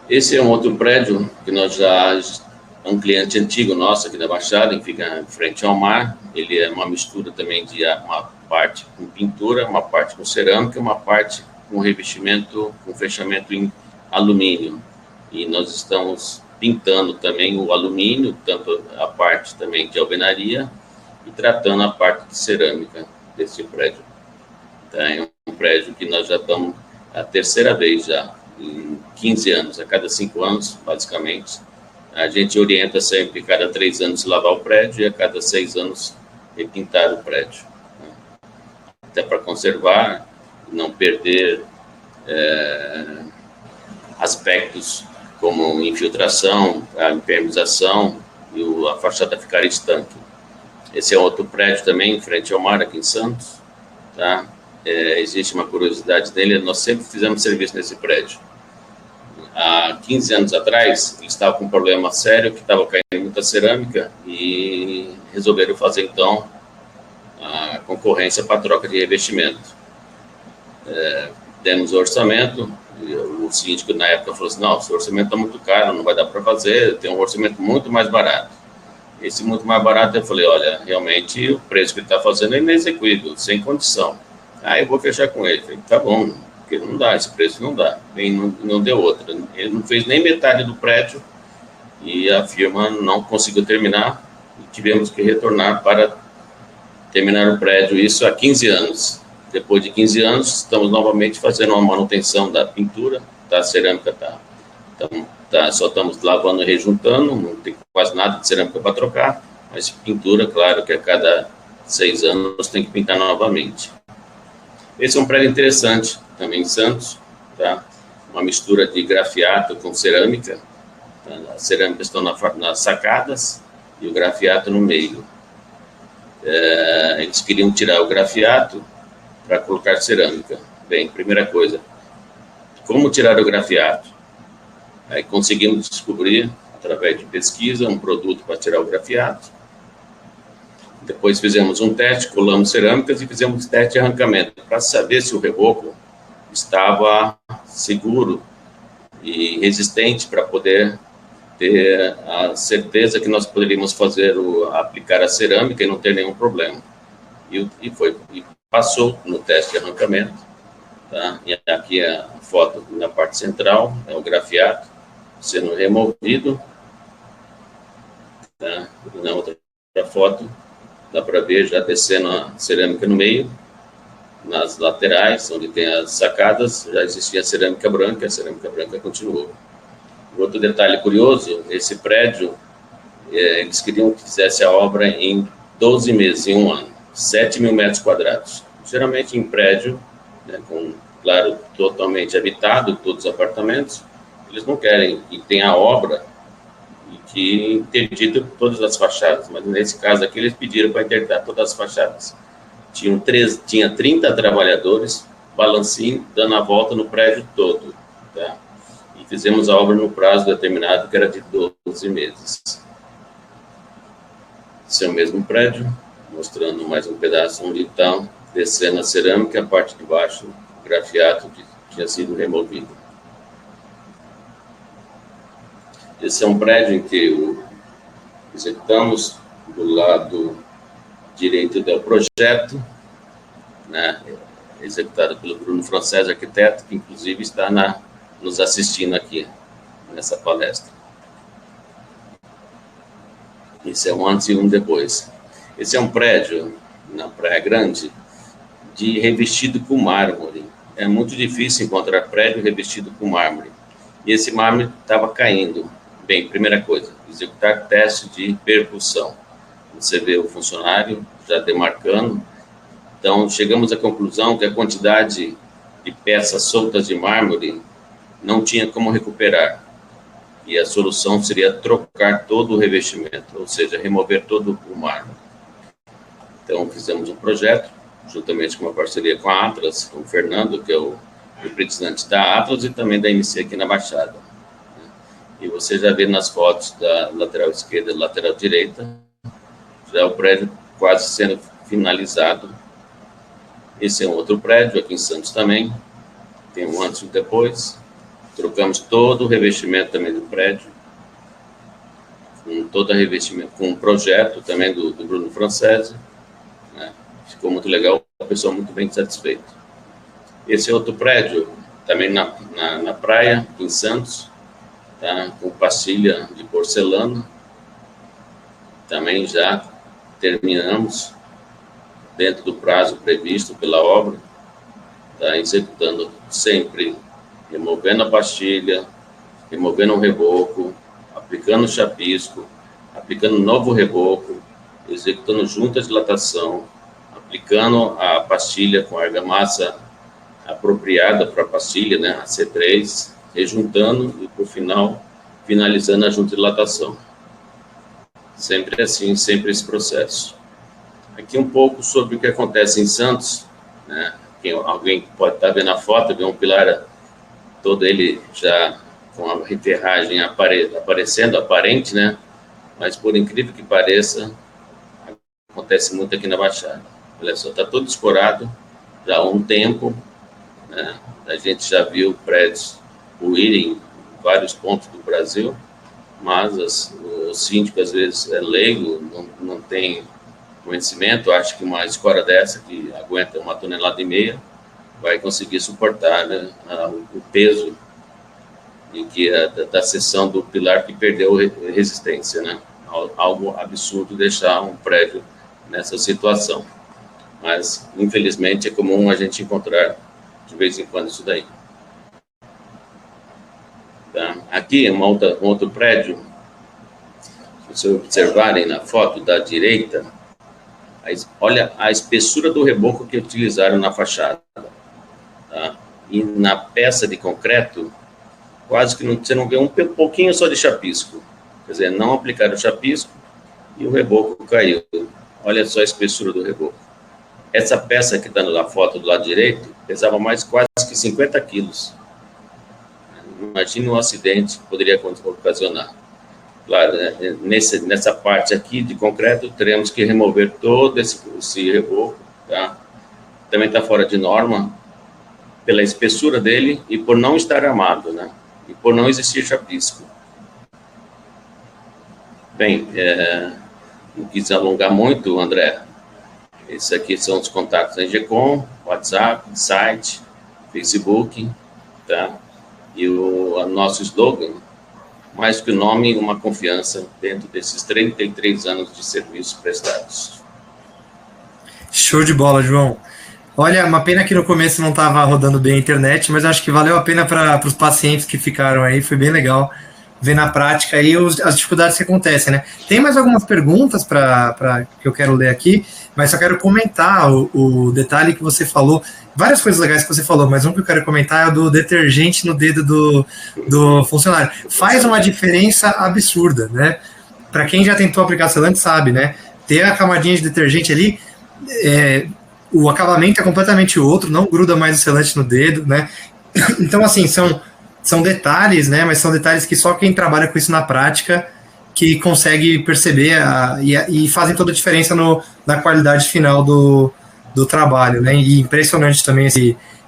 Esse é um outro prédio que nós já... É um cliente antigo nosso aqui da Baixada, que fica em frente ao mar. Ele é uma mistura também de uma parte com pintura, uma parte com cerâmica, uma parte com revestimento, com fechamento em alumínio. E nós estamos pintando também o alumínio, tanto a parte também de alvenaria, e tratando a parte de cerâmica desse prédio. Então, é um prédio que nós já estamos a terceira vez já, em 15 anos, a cada 5 anos, basicamente. A gente orienta sempre, cada 3 anos, lavar o prédio e a cada 6 anos repintar o prédio. Até para conservar, não perder aspectos como infiltração, a impermeabilização e a fachada ficar estanque. Esse é outro prédio também, em frente ao mar, aqui em Santos. Tá? Existe uma curiosidade dele, nós sempre fizemos serviço nesse prédio. Há 15 anos atrás, ele estava com um problema sério, que estava caindo muita cerâmica, e resolveram fazer, então, a concorrência para troca de revestimento. Demos o orçamento, e o síndico na época falou assim, não, esse orçamento está muito caro, não vai dar para fazer, tem um orçamento muito mais barato. Esse muito mais barato, eu falei, olha, realmente o preço que ele está fazendo é inexequível, sem condição. Eu vou fechar com ele. Falei, tá bom, porque não dá, esse preço não dá. Bem, não deu outra. Ele não fez nem metade do prédio e a firma não conseguiu terminar e tivemos que retornar para terminar o prédio, isso há 15 anos. Depois de 15 anos, estamos novamente fazendo uma manutenção da pintura, da cerâmica, só estamos lavando e rejuntando, não tem quase nada de cerâmica para trocar, mas pintura, claro que a cada 6 anos tem que pintar novamente. Esse é um prédio interessante, também em Santos, tá? Uma mistura de grafiato com cerâmica, tá? As cerâmicas estão nas sacadas e o grafiato no meio. Eles queriam tirar o grafiato para colocar cerâmica. Bem, primeira coisa, como tirar o grafiato? Aí conseguimos descobrir, através de pesquisa, um produto para tirar o grafiato. Depois fizemos um teste, colamos cerâmicas e fizemos teste de arrancamento, para saber se o reboco estava seguro e resistente, para poder ter a certeza que nós poderíamos aplicar a cerâmica e não ter nenhum problema. E passou no teste de arrancamento. Tá? E aqui é a foto na parte central, é o grafiato sendo removido. Tá? Na outra foto, dá para ver já descendo a cerâmica no meio, nas laterais, onde tem as sacadas, já existia a cerâmica branca continuou. Outro detalhe curioso, esse prédio, eles queriam que fizesse a obra em 12 meses, em um ano, 7 mil metros quadrados. Geralmente em prédio, né, claro, totalmente habitado, todos os apartamentos, eles não querem, e tem a obra que interdita todas as fachadas, mas nesse caso aqui eles pediram para interditar todas as fachadas. Tinha 30 trabalhadores, balancinho, dando a volta no prédio todo, tá? E fizemos a obra no prazo determinado, que era de 12 meses. Esse é o mesmo prédio, mostrando mais um pedaço onde está descendo a cerâmica, a parte de baixo, o grafiato que tinha sido removido. Esse é um prédio em que executamos do lado direito do projeto, né, executado pelo Bruno Francés, arquiteto, que inclusive está nos assistindo aqui nessa palestra. Esse é um antes e um depois. Esse é um prédio na Praia Grande, de revestido com mármore. É muito difícil encontrar prédio revestido com mármore. E esse mármore estava caindo. Bem, primeira coisa, executar teste de percussão. Você vê o funcionário já demarcando. Então, chegamos à conclusão que a quantidade de peças soltas de mármore não tinha como recuperar. E a solução seria trocar todo o revestimento, ou seja, remover todo o mármore. Então, fizemos um projeto, juntamente com uma parceria com a Atlas, com o Fernando, que é o representante da Atlas e também da MC aqui na Baixada. E você já vê nas fotos da lateral esquerda e lateral direita, já o prédio quase sendo finalizado. Esse é um outro prédio, aqui em Santos também, tem um antes e um depois. Trocamos todo o revestimento também do prédio, com todo o revestimento, com um projeto também do Bruno Francese, né? Ficou muito legal, a pessoa muito bem satisfeita. Esse é outro prédio, também na praia, em Santos, tá? Com pastilha de porcelana, também já terminamos, dentro do prazo previsto pela obra, tá? Executando sempre, removendo a pastilha, removendo o reboco, aplicando o chapisco, aplicando novo reboco, executando junta de dilatação, aplicando a pastilha com a argamassa apropriada para a pastilha, né, a C3, rejuntando e, por final, finalizando a junta de dilatação. Sempre assim, sempre esse processo. Aqui um pouco sobre o que acontece em Santos, né? Alguém pode estar vendo a foto, vê um pilar todo ele já com a enterragem aparecendo, aparente, né? Mas por incrível que pareça, acontece muito aqui na Baixada. Olha só, está todo escorado já há um tempo, né? A gente já viu prédios ruírem em vários pontos do Brasil, mas o síndico às vezes é leigo, não tem conhecimento, acho que uma escora dessa, que aguenta 1,5 toneladas, vai conseguir suportar, né, o peso da seção do pilar que perdeu resistência, né? Algo absurdo deixar um prédio nessa situação. Mas, infelizmente, é comum a gente encontrar de vez em quando isso daí. Tá? Aqui, um outro prédio, se vocês observarem na foto da direita, olha a espessura do reboco que utilizaram na fachada. Tá? E na peça de concreto, quase que você não vê um pouquinho só de chapisco. Quer dizer, não aplicaram o chapisco e o reboco caiu. Olha só a espessura do reboco. Essa peça que está na foto do lado direito pesava mais quase que 50 quilos. Imagine um acidente que poderia ocasionar. Claro, né? Nessa parte aqui de concreto, teremos que remover todo esse reboco. Tá? Também está fora de norma, pela espessura dele e por não estar armado, né? E por não existir chapisco. Bem, não quis alongar muito, André. Esses aqui são os contatos da Engecom, WhatsApp, site, Facebook, tá? E o nosso slogan, mais que o nome, uma confiança dentro desses 33 anos de serviços prestados. Show de bola, João. Olha, uma pena que no começo não estava rodando bem a internet, mas acho que valeu a pena para os pacientes que ficaram aí, foi bem legal ver na prática aí as dificuldades que acontecem, né? Tem mais algumas perguntas que eu quero ler aqui, mas só quero comentar o detalhe que você falou, várias coisas legais que você falou, mas um que eu quero comentar é o do detergente no dedo do funcionário. Faz uma diferença absurda, né? Para quem já tentou aplicar selante sabe, né? Ter a camadinha de detergente ali, o acabamento é completamente outro, não gruda mais o selante no dedo, né? Então, assim, são detalhes, né? Mas são detalhes que só quem trabalha com isso na prática que consegue perceber e fazem toda a diferença na qualidade final do trabalho, né? E impressionante também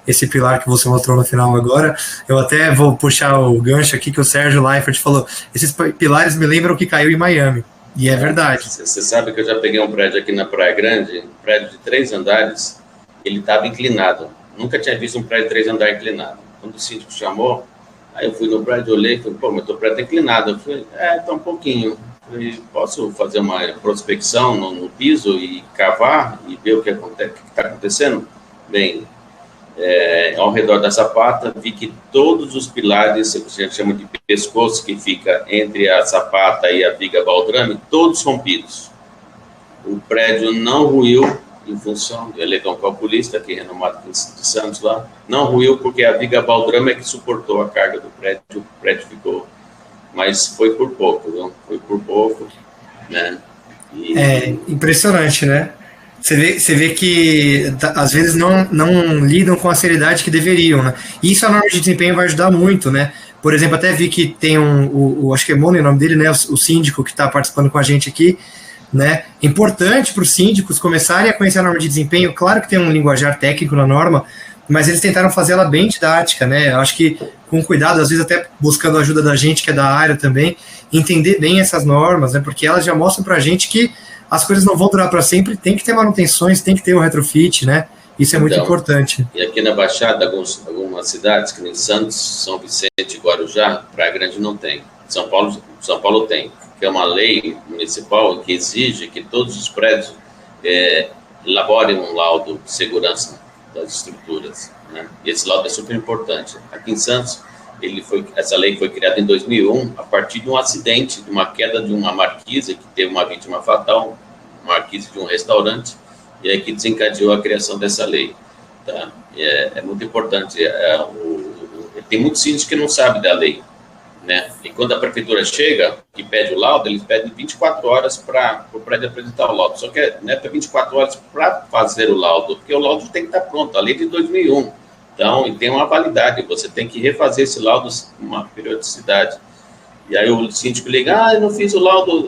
esse pilar que você mostrou no final agora. Eu até vou puxar o gancho aqui que o Sérgio Leifert falou. Esses pilares me lembram o que caiu em Miami. E é verdade. Você sabe que eu já peguei um prédio aqui na Praia Grande, um prédio de 3 andares, ele estava inclinado. Nunca tinha visto um prédio de 3 andares inclinado. Quando o síndico chamou, aí eu fui no prédio, olhei e falei, pô, mas teu prédio está inclinado. Eu falei, tá um pouquinho. Eu falei, posso fazer uma prospecção no piso e cavar e ver o que está acontecendo? Bem, ao redor da sapata, vi que todos os pilares, que a gente chama de pescoço, que fica entre a sapata e a viga baldrame, todos rompidos. O prédio não ruiu em função, ele é um calculista aqui, renomado de Santos lá, não ruiu porque a viga baldrame é que suportou a carga do prédio, o prédio ficou, mas foi por pouco, não? Foi por pouco, né? É impressionante, né? Você vê que às vezes não lidam com a seriedade que deveriam, né? E isso a norma de desempenho vai ajudar muito, né? Por exemplo, até vi que tem acho que é Moni o nome dele, né? O síndico que está participando com a gente aqui, né? Importante para os síndicos começarem a conhecer a norma de desempenho. Claro que tem um linguajar técnico na norma, mas eles tentaram fazer ela bem didática, né? Eu acho que com cuidado, às vezes até buscando a ajuda da gente que é da área também, entender bem essas normas, né? Porque elas já mostram para a gente que as coisas não vão durar para sempre, tem que ter manutenções, tem que ter um retrofit, né? Isso é muito importante. E aqui na Baixada, algumas cidades, que nem Santos, São Vicente e Guarujá, Praia Grande não tem. São Paulo tem, que é uma lei municipal que exige que todos os prédios elaborem um laudo de segurança das estruturas, né? E esse laudo é super importante. Aqui em Santos, essa lei foi criada em 2001 a partir de um acidente, de uma queda de uma marquise que teve uma vítima fatal, uma marquise de um restaurante, e aí que desencadeou a criação dessa lei. Tá? É muito importante. Tem muitos síndicos que não sabem da lei, né? E quando a prefeitura chega e pede o laudo, eles pedem 24 horas para o prédio apresentar o laudo. Só que não é para 24 horas para fazer o laudo, porque o laudo tem que estar pronto. A lei de 2001. Então, e tem uma validade, você tem que refazer esse laudo com uma periodicidade. E aí o síndico liga, eu não fiz o laudo.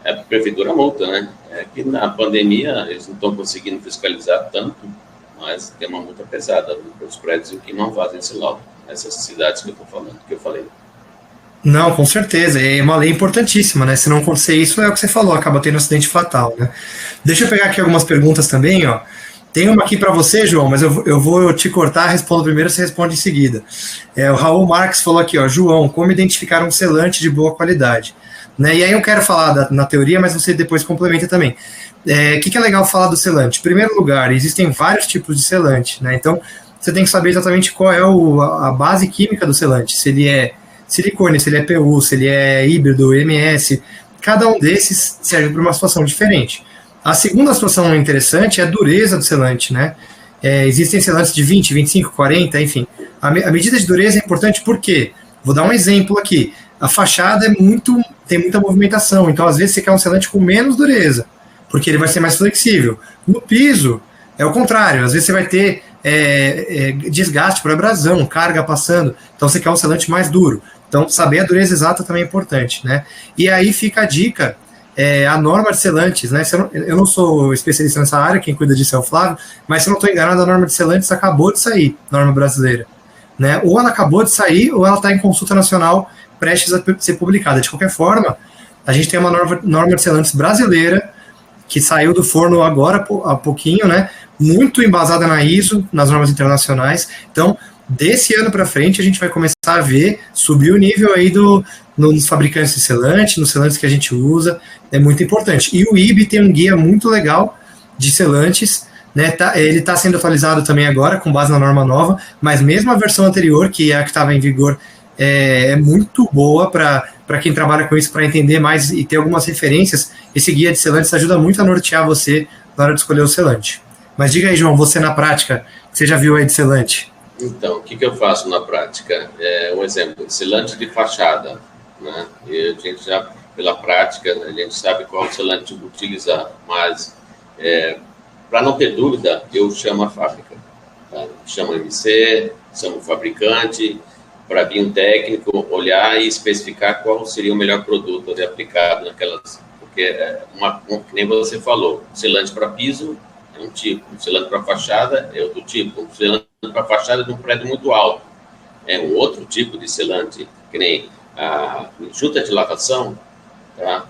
A prefeitura multa, né? Que na pandemia eles não estão conseguindo fiscalizar tanto, mas tem uma multa pesada para os prédios que não fazem esse laudo, nessas cidades que eu estou falando, que eu falei. Não, com certeza, é uma lei importantíssima, né? Se não acontecer isso, é o que você falou, acaba tendo um acidente fatal, né? Deixa eu pegar aqui algumas perguntas também, ó. Tem uma aqui para você, João, mas eu vou te cortar, respondo primeiro, você responde em seguida. O Raul Marques falou aqui, ó, João, como identificar um selante de boa qualidade? Né? E aí eu quero falar na teoria, mas você depois complementa também. O que é legal falar do selante? Em primeiro lugar, existem vários tipos de selante, né? Então, você tem que saber exatamente qual é a base química do selante, se ele é silicone, se ele é PU, se ele é híbrido, MS, cada um desses serve para uma situação diferente. A segunda situação interessante é a dureza do selante, né? Existem selantes de 20, 25, 40, enfim. A medida de dureza é importante porque, vou dar um exemplo aqui, a fachada tem muita movimentação, então às vezes você quer um selante com menos dureza, porque ele vai ser mais flexível. No piso, é o contrário, às vezes você vai ter desgaste por abrasão, carga passando, então você quer um selante mais duro. Então, saber a dureza exata também é importante, né? E aí fica a dica, a norma de selantes, né? Eu não sou especialista nessa área, quem cuida disso é o Flávio, mas se eu não estou enganado, a norma de selantes acabou de sair, norma brasileira, né? Ou ela acabou de sair, ou ela está em consulta nacional, prestes a ser publicada. De qualquer forma, a gente tem uma norma de selantes brasileira, que saiu do forno agora, há pouquinho, né? Muito embasada na ISO, nas normas internacionais. Então, desse ano para frente, a gente vai começar a ver, subir o nível aí nos fabricantes de selante, nos selantes que a gente usa, é muito importante. E o IB tem um guia muito legal de selantes, né? Ele está sendo atualizado também agora, com base na norma nova, mas mesmo a versão anterior, que é a que estava em vigor, é muito boa para quem trabalha com isso, para entender mais e ter algumas referências. Esse guia de selantes ajuda muito a nortear você na hora de escolher o selante. Mas diga aí, João, você na prática, você já viu aí de selante? Então, o que eu faço na prática? Um exemplo, selante de fachada, né? E a gente já, pela prática, a gente sabe qual selante utilizar, mas para não ter dúvida, eu chamo a fábrica, tá? Chamo o MC, chamo o fabricante, para vir um técnico olhar e especificar qual seria o melhor produto ali aplicado naquelas, porque que nem você falou, selante para piso é um tipo, selante para fachada é outro tipo, selante para fachada de um prédio muito alto é um outro tipo de selante, que nem a junta de dilatação, tá?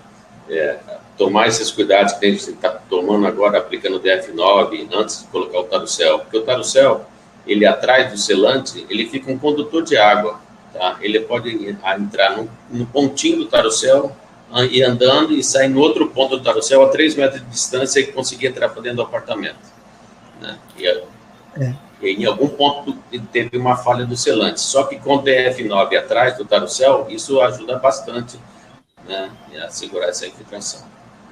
Tomar esses cuidados que a gente está tomando agora, aplicando o DF9 antes de colocar o tarucel, porque o tarucel, ele atrás do selante, ele fica um condutor de água, tá? Ele pode entrar no pontinho do tarucel, ir andando e sair no outro ponto do tarucel a 3 metros de distância e conseguir entrar para dentro do apartamento. né? E em algum ponto teve uma falha do selante. Só que com o DF9 atrás do Tarucel, isso ajuda bastante, né, a segurar essa infiltração.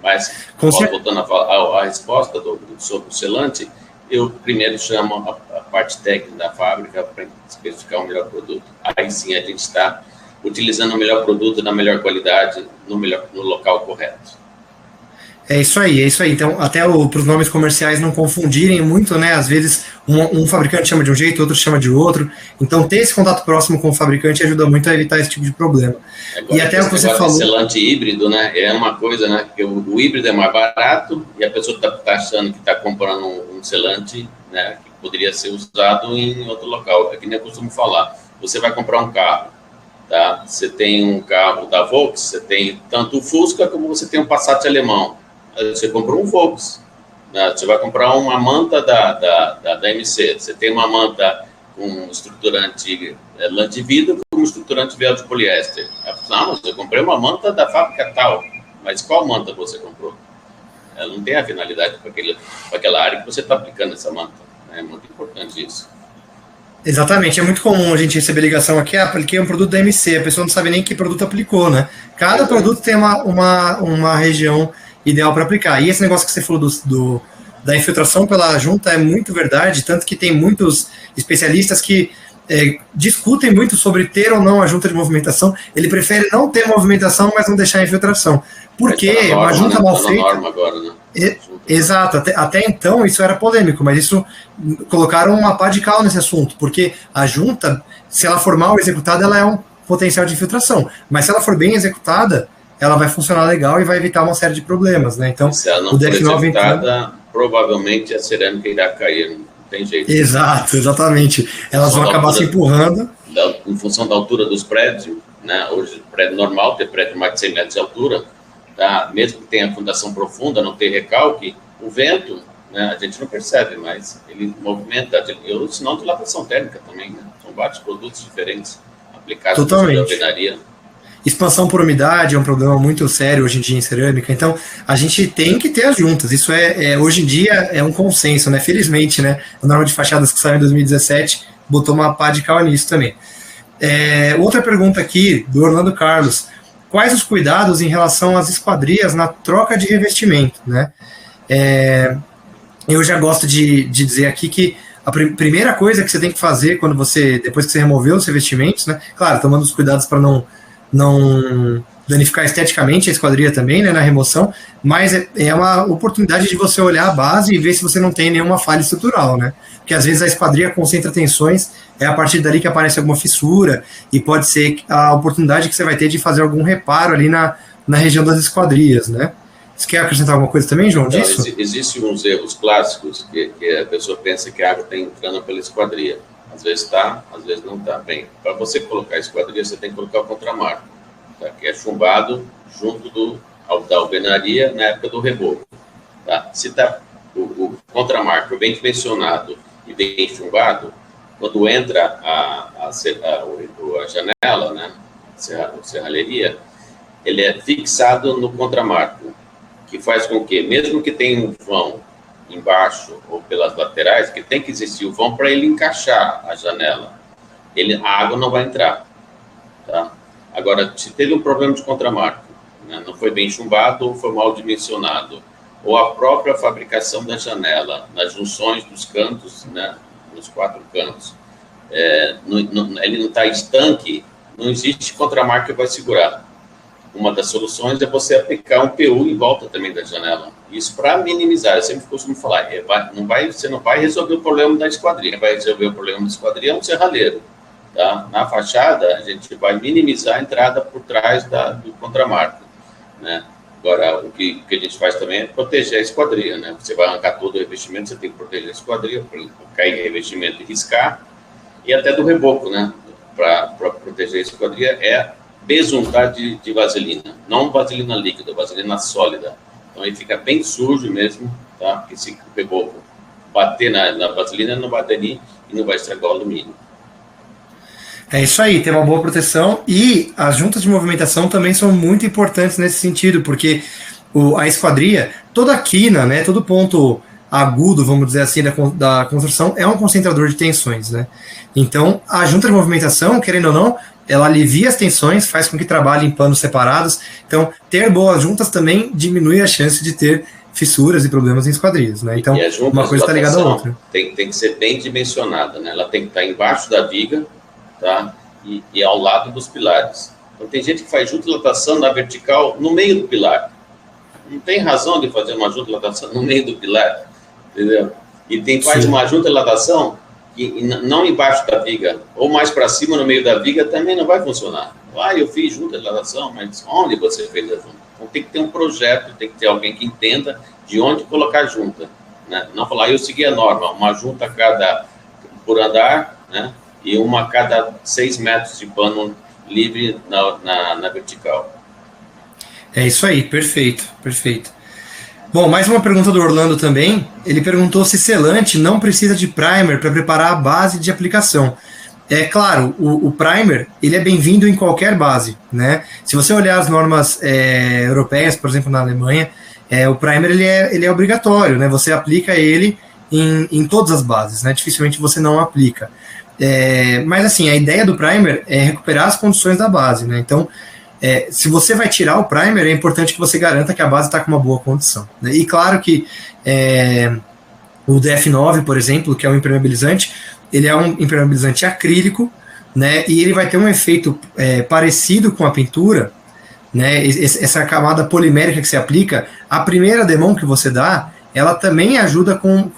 Mas, voltando à resposta sobre o selante, eu primeiro chamo a parte técnica da fábrica para especificar o melhor produto. Aí sim a gente está utilizando o melhor produto na melhor qualidade, no local correto. É isso aí. Então, até para os nomes comerciais não confundirem muito, né? Às vezes um fabricante chama de um jeito, outro chama de outro. Então, ter esse contato próximo com o fabricante ajuda muito a evitar esse tipo de problema. Agora, e até o que você falou. Selante híbrido, né? É uma coisa, né? Que o híbrido é mais barato e a pessoa está achando que está comprando um selante, né? Que poderia ser usado em outro local. É que nem eu costumo falar. Você vai comprar um carro, tá? Você tem um carro da Volks, você tem tanto o Fusca como você tem um Passat alemão. Você comprou um Volks, né? Você vai comprar uma manta da MC, você tem uma manta com estruturante lã de vidro com estruturante véu de poliéster. Não, mas eu comprei uma manta da fábrica tal, mas qual manta você comprou? Ela não tem a finalidade para aquela área que você está aplicando essa manta. É muito importante isso. Exatamente, é muito comum a gente receber ligação aqui, apliquei um produto da MC, a pessoa não sabe nem que produto aplicou, né? Cada produto tem uma região ideal para aplicar. E esse negócio que você falou da infiltração pela junta é muito verdade, tanto que tem muitos especialistas que discutem muito sobre ter ou não a junta de movimentação. Ele prefere não ter movimentação, mas não deixar a infiltração. Porque uma junta mal feita... Agora, né? Exato, até então isso era polêmico, mas isso colocaram uma pá de cal nesse assunto, porque a junta, se ela for mal executada, ela é um potencial de infiltração, mas se ela for bem executada, ela vai funcionar legal e vai evitar uma série de problemas, né? Então, se ela não for executada, provavelmente a cerâmica irá cair, não tem jeito. Exato, exatamente. Elas vão acabar se empurrando. Em função da altura dos prédios, né? Hoje, prédio normal, ter prédio mais de 100 metros de altura, tá? Mesmo que tenha fundação profunda, não ter recalque, o vento, né? A gente não percebe, mas ele movimenta. O sinal de dilatação térmica também, né? São vários produtos diferentes aplicados na alvenaria. Expansão por umidade é um problema muito sério hoje em dia em cerâmica, então a gente tem que ter as juntas, isso hoje em dia é um consenso, né? Felizmente, né? A norma de fachadas que saiu em 2017 botou uma pá de cal nisso também. Outra pergunta aqui, do Orlando Carlos: quais os cuidados em relação às esquadrias na troca de revestimento, né? Eu já gosto de dizer aqui que a primeira coisa que você tem que fazer depois que você removeu os revestimentos, né? Claro, tomando os cuidados para não danificar esteticamente a esquadria também, né, na remoção, mas é uma oportunidade de você olhar a base e ver se você não tem nenhuma falha estrutural, né? Porque às vezes a esquadria concentra tensões, é a partir dali que aparece alguma fissura, e pode ser a oportunidade que você vai ter de fazer algum reparo ali na região das esquadrias, né? Você quer acrescentar alguma coisa também, João, disso? Existem uns erros clássicos que a pessoa pensa que a água está entrando pela esquadria. Às vezes está, às vezes não está. Bem, para você colocar a esquadria, você tem que colocar o contramarco, tá? Que é chumbado junto da alvenaria na época do reboco. Tá? Se está o contramarco bem dimensionado e bem chumbado, quando entra a janela, né, a serralheria, ele é fixado no contramarco, que faz com que, mesmo que tenha um vão embaixo ou pelas laterais, que tem que existir o vão para ele encaixar a janela, a água não vai entrar, tá? Agora, se teve um problema de contramarco, né, não foi bem chumbado ou foi mal dimensionado, ou a própria fabricação da janela, nas junções dos cantos, né, nos 4 cantos, ele não está estanque, não existe contramarco que vai segurar. Uma das soluções é você aplicar um PU em volta também da janela. Isso para minimizar, eu sempre costumo falar, você não vai resolver o problema da esquadria, vai resolver o problema da esquadria é um serralheiro. Tá? Na fachada, a gente vai minimizar a entrada por trás do contramarco, né? Agora, o que a gente faz também é proteger a esquadria, né? Você vai arrancar todo o revestimento, você tem que proteger a esquadria, para cair revestimento e riscar, e até do reboco, né? Para proteger a esquadria besuntar de vaselina, não vaselina líquida, vaselina sólida. Então ele fica bem sujo mesmo, tá? Porque se o reboco bater na vaselina, não vai aderir e não vai estragar o alumínio. É isso aí, tem uma boa proteção, e as juntas de movimentação também são muito importantes nesse sentido, porque a esquadria, toda a quina, né, todo ponto agudo, vamos dizer assim, da construção, é um concentrador de tensões, né? Então, a junta de movimentação, querendo ou não, ela alivia as tensões, faz com que trabalhe em panos separados. Então, ter boas juntas também diminui a chance de ter fissuras e problemas em esquadrias, né? Então, uma coisa está ligada à outra. Tem que ser bem dimensionada, né? Ela tem que estar embaixo da viga, tá? E ao lado dos pilares. Então, tem gente que faz junta de dilatação na vertical no meio do pilar. Não tem razão de fazer uma junta de dilatação no meio do pilar, entendeu? E faz uma junta de dilatação e não embaixo da viga, ou mais para cima no meio da viga, também não vai funcionar. Eu fiz junta de dilatação, mas onde você fez a junta? Então tem que ter um projeto, tem que ter alguém que entenda de onde colocar junta, né? Não falar, eu segui a norma, uma junta por andar, né? E uma a cada 6 metros de pano livre na vertical. É isso aí, perfeito, perfeito. Bom, mais uma pergunta do Orlando também. Ele perguntou se selante não precisa de primer para preparar a base de aplicação. É claro, o primer ele é bem-vindo em qualquer base, né? Se você olhar as normas europeias, por exemplo, na Alemanha, o primer ele é obrigatório, né? Você aplica ele em todas as bases, né? Dificilmente você não aplica. Mas assim, a ideia do primer é recuperar as condições da base, né? Então, se você vai tirar o primer, é importante que você garanta que a base está com uma boa condição, né? E claro que o DF9, por exemplo, que é um impermeabilizante, ele é um impermeabilizante acrílico, né? E ele vai ter um efeito parecido com a pintura, né? Essa camada polimérica que se aplica, a primeira demão que você dá, ela também ajuda com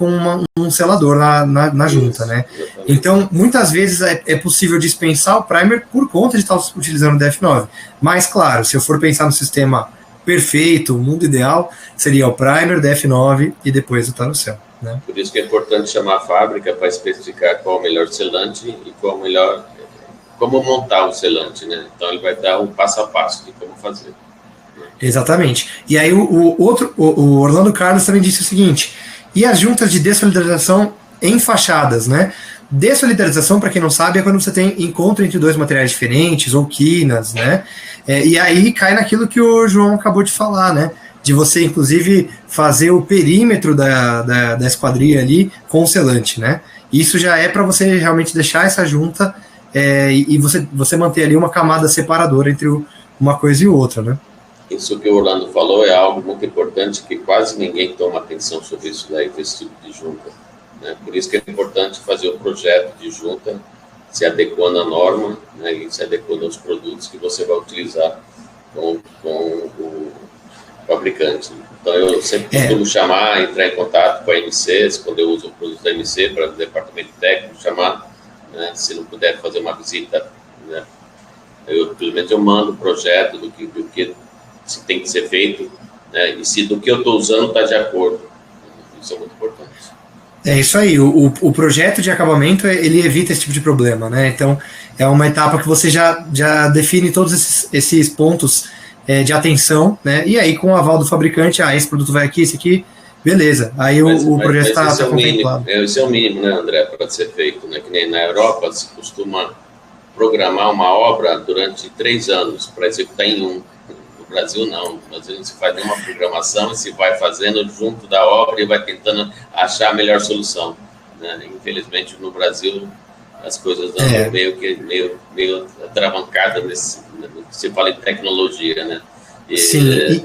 um selador na junta, né? Então, muitas vezes é possível dispensar o primer por conta de estar utilizando o DF9. Mas, claro, se eu for pensar no sistema perfeito, o mundo ideal, seria o primer, DF9 e depois o Tanocel, né? Por isso que é importante chamar a fábrica para especificar qual é o melhor selante e como montar o selante, né? Então, ele vai dar um passo a passo de como fazer. Exatamente. E aí o Orlando Carlos também disse o seguinte: e as juntas de dessolidarização em fachadas, né? Dessolidarização, para quem não sabe, é quando você tem encontro entre dois materiais diferentes ou quinas, né? E aí cai naquilo que o João acabou de falar, né? De você, inclusive, fazer o perímetro da esquadria ali com o selante, né? Isso já é para você realmente deixar essa junta e você manter ali uma camada separadora entre uma coisa e outra, né? Isso que o Orlando falou é algo muito importante que quase ninguém toma atenção sobre isso daí, desse tipo de junta, né? Por isso que é importante fazer o projeto de junta se adequando à norma, né, e se adequando aos produtos que você vai utilizar com o fabricante. Então, eu sempre costumo entrar em contato com a MC, quando eu uso o produto da MC para o departamento técnico, chamar, né, se não puder fazer uma visita, né, pelo menos eu mando o projeto do que se tem que ser feito, né, e se do que eu estou usando está de acordo. Isso é muito importante. É isso aí, o projeto de acabamento, ele evita esse tipo de problema, né? Então, é uma etapa que você já define todos esses pontos de atenção, né? E aí, com o aval do fabricante, esse produto vai aqui, esse aqui, beleza. Aí o projeto está contemplado. Esse é o mínimo, né, André, para ser feito, né? Que nem na Europa se costuma programar uma obra durante 3 anos para executar em 1. No Brasil, não. No Brasil, a gente faz uma programação e se vai fazendo junto da obra e vai tentando achar a melhor solução, né? Infelizmente, no Brasil, as coisas andam meio atravancadas no que se fala em tecnologia, né? Sim.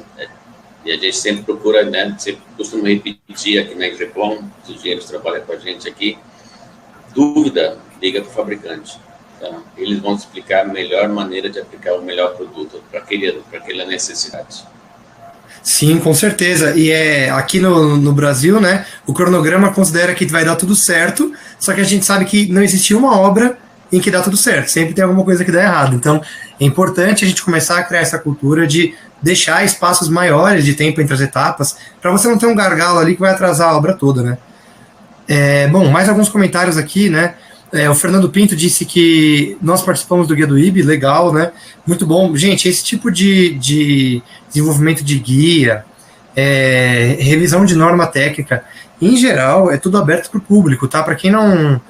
E a gente sempre procura, né? Sempre costuma repetir aqui na Egrepon, os engenheiros trabalham com a gente aqui, dúvida, liga para o fabricante. Tá? Eles vão explicar a melhor maneira de aplicar o melhor produto para aquela necessidade. Sim, com certeza. E aqui no Brasil, né, o cronograma considera que vai dar tudo certo, só que a gente sabe que não existe uma obra em que dá tudo certo. Sempre tem alguma coisa que dá errado. Então, é importante a gente começar a criar essa cultura de deixar espaços maiores de tempo entre as etapas, para você não ter um gargalo ali que vai atrasar a obra toda, né? Bom, mais alguns comentários aqui, né? O Fernando Pinto disse que nós participamos do Guia do IB, legal, né? Muito bom. Gente, esse tipo de desenvolvimento de guia, revisão de norma técnica, em geral, é tudo aberto para o público, tá? Para quem não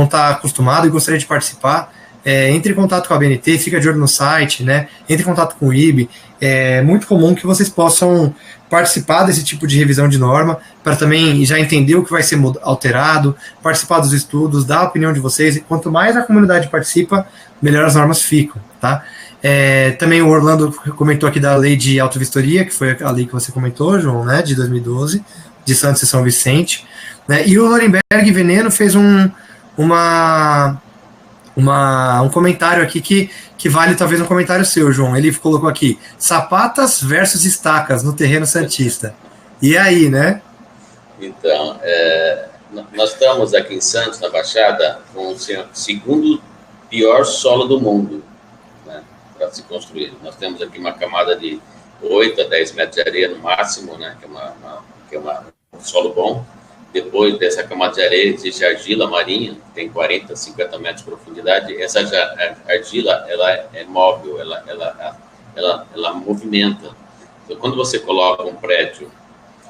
está acostumado e gostaria de participar, entre em contato com a ABNT, fica de olho no site, né? Entre em contato com o IB. É muito comum que vocês possam participar desse tipo de revisão de norma, para também já entender o que vai ser alterado, participar dos estudos, dar a opinião de vocês, e quanto mais a comunidade participa, melhor as normas ficam, tá? Também o Orlando comentou aqui da lei de autovistoria, que foi a lei que você comentou, João, né, de 2012, de Santos e São Vicente, né? E o Lorenberg Veneno fez um comentário aqui que vale talvez um comentário seu, João. Ele colocou aqui, sapatas versus estacas no terreno santista. E aí, né? Então, nós estamos aqui em Santos, na Baixada, com o segundo pior solo do mundo, né, para se construir. Nós temos aqui uma camada de 8 a 10 metros de areia no máximo, né, que é um solo bom. Depois dessa camada de areia existe a argila marinha, que tem 40, 50 metros de profundidade. Essa argila, ela é móvel, ela movimenta. Então, quando você coloca um prédio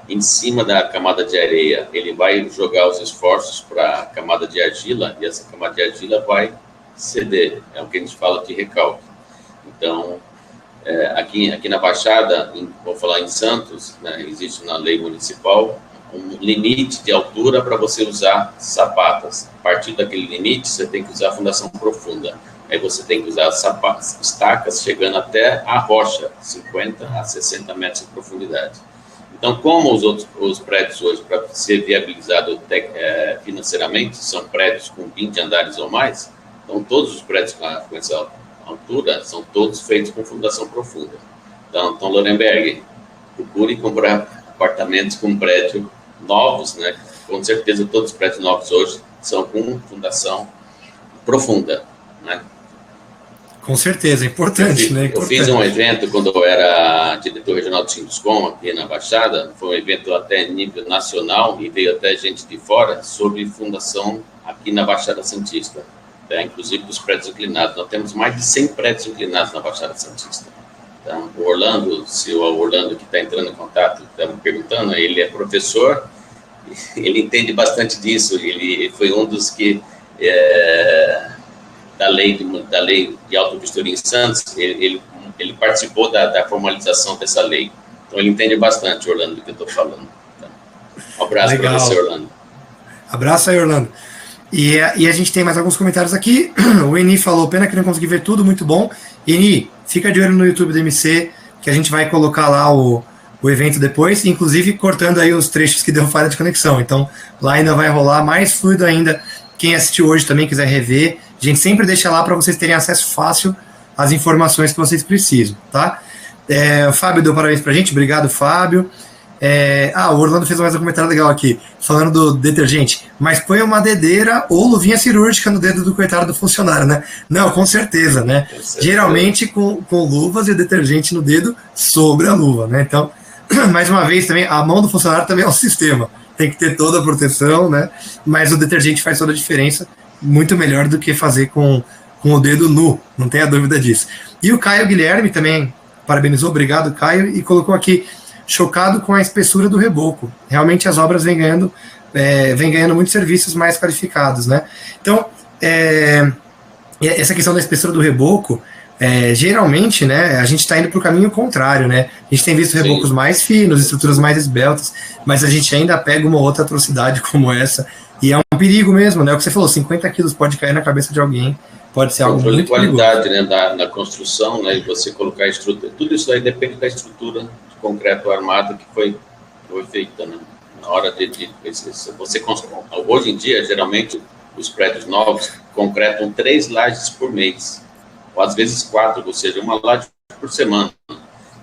em cima da camada de areia, ele vai jogar os esforços para a camada de argila, e essa camada de argila vai ceder. É o que a gente fala de recalque. Então, aqui na Baixada, vou falar em Santos, né, existe na lei municipal um limite de altura para você usar sapatas. A partir daquele limite, você tem que usar fundação profunda. Aí você tem que usar estacas chegando até a rocha, 50 a 60 metros de profundidade. Então, como os prédios hoje, para ser viabilizado financeiramente, são prédios com 20 andares ou mais, então todos os prédios com essa altura são todos feitos com fundação profunda. Então Lorenberg, procure comprar apartamentos com prédio novos, né? Com certeza todos os prédios novos hoje são com fundação profunda, né? Com certeza, é importante, né? Eu fiz um evento quando eu era diretor regional do Sinduscom aqui na Baixada, foi um evento até nível nacional e veio até gente de fora sobre fundação aqui na Baixada Santista, né? Inclusive dos prédios inclinados. Nós temos mais de 100 prédios inclinados na Baixada Santista. Então, o Orlando, se o Orlando que está entrando em contato, está me perguntando, ele é professor, ele entende bastante disso, ele foi um dos que, da lei de autovistoria em Santos, ele participou da formalização dessa lei. Então, ele entende bastante, Orlando, do que eu estou falando. Então, um abraço para você, Orlando. Abraço aí, Orlando. E a gente tem mais alguns comentários aqui. O Eni falou, pena que não consegui ver tudo, muito bom. Eni, fica de olho no YouTube do MC, que a gente vai colocar lá o evento depois, inclusive cortando aí os trechos que deu falha de conexão. Então, lá ainda vai rolar mais fluido ainda. Quem assistiu hoje também quiser rever, a gente sempre deixa lá para vocês terem acesso fácil às informações que vocês precisam, tá? O Fábio deu parabéns pra gente, obrigado, Fábio. O Orlando fez mais um comentário legal aqui, falando do detergente, mas põe uma dedeira ou luvinha cirúrgica no dedo do coitado do funcionário, né? Não, com certeza, né? Geralmente com luvas e o detergente no dedo sobre a luva, né? Então, mais uma vez, também a mão do funcionário também é um sistema, tem que ter toda a proteção, né? Mas o detergente faz toda a diferença, muito melhor do que fazer com o dedo nu, não tenha dúvida disso. E o Caio Guilherme também parabenizou, obrigado, Caio, e colocou aqui, chocado com a espessura do reboco. Realmente as obras vêm ganhando muitos serviços mais qualificados, né? Então, essa questão da espessura do reboco, geralmente, né, a gente está indo para o caminho contrário, né? A gente tem visto rebocos mais finos, estruturas mais esbeltas, mas a gente ainda pega uma outra atrocidade como essa, e é um perigo mesmo, né? O que você falou, 50 quilos pode cair na cabeça de alguém, pode ser algo muito perigoso. Controle de qualidade, né, na construção, né, e você colocar a estrutura, tudo isso aí depende da estrutura concreto armado que foi feita, né? Na hora de você construir. Hoje em dia, geralmente, os prédios novos concretam 3 lajes por mês, ou às vezes 4, ou seja, uma laje por semana.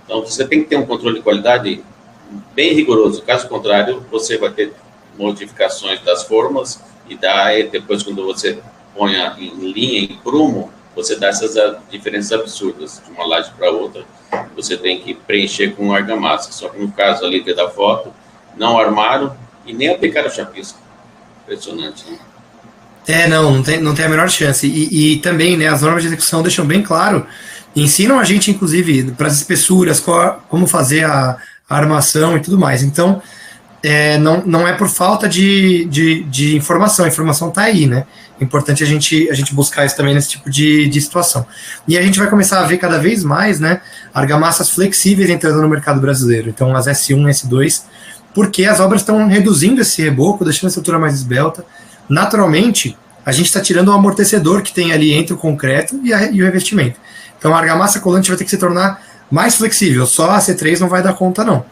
Então, você tem que ter um controle de qualidade bem rigoroso. Caso contrário, você vai ter modificações das formas e depois, quando você põe em linha, em prumo, você dá essas diferenças absurdas de uma laje para outra. Você tem que preencher com argamassa. Só que no caso ali da foto, não armaram e nem aplicaram chapisco. Impressionante, né? Não tem a menor chance. E também, né, as normas de execução deixam bem claro, ensinam a gente, inclusive, para as espessuras, como fazer a armação e tudo mais. Então, não é por falta de informação, a informação está aí, né? É importante a gente buscar isso também nesse tipo de situação. E a gente vai começar a ver cada vez mais, né, argamassas flexíveis entrando no mercado brasileiro. Então, as S1, S2, porque as obras estão reduzindo esse reboco, deixando a estrutura mais esbelta. Naturalmente, a gente está tirando o amortecedor que tem ali entre o concreto e o revestimento. Então, a argamassa colante vai ter que se tornar mais flexível. Só a C3 não vai dar conta, não.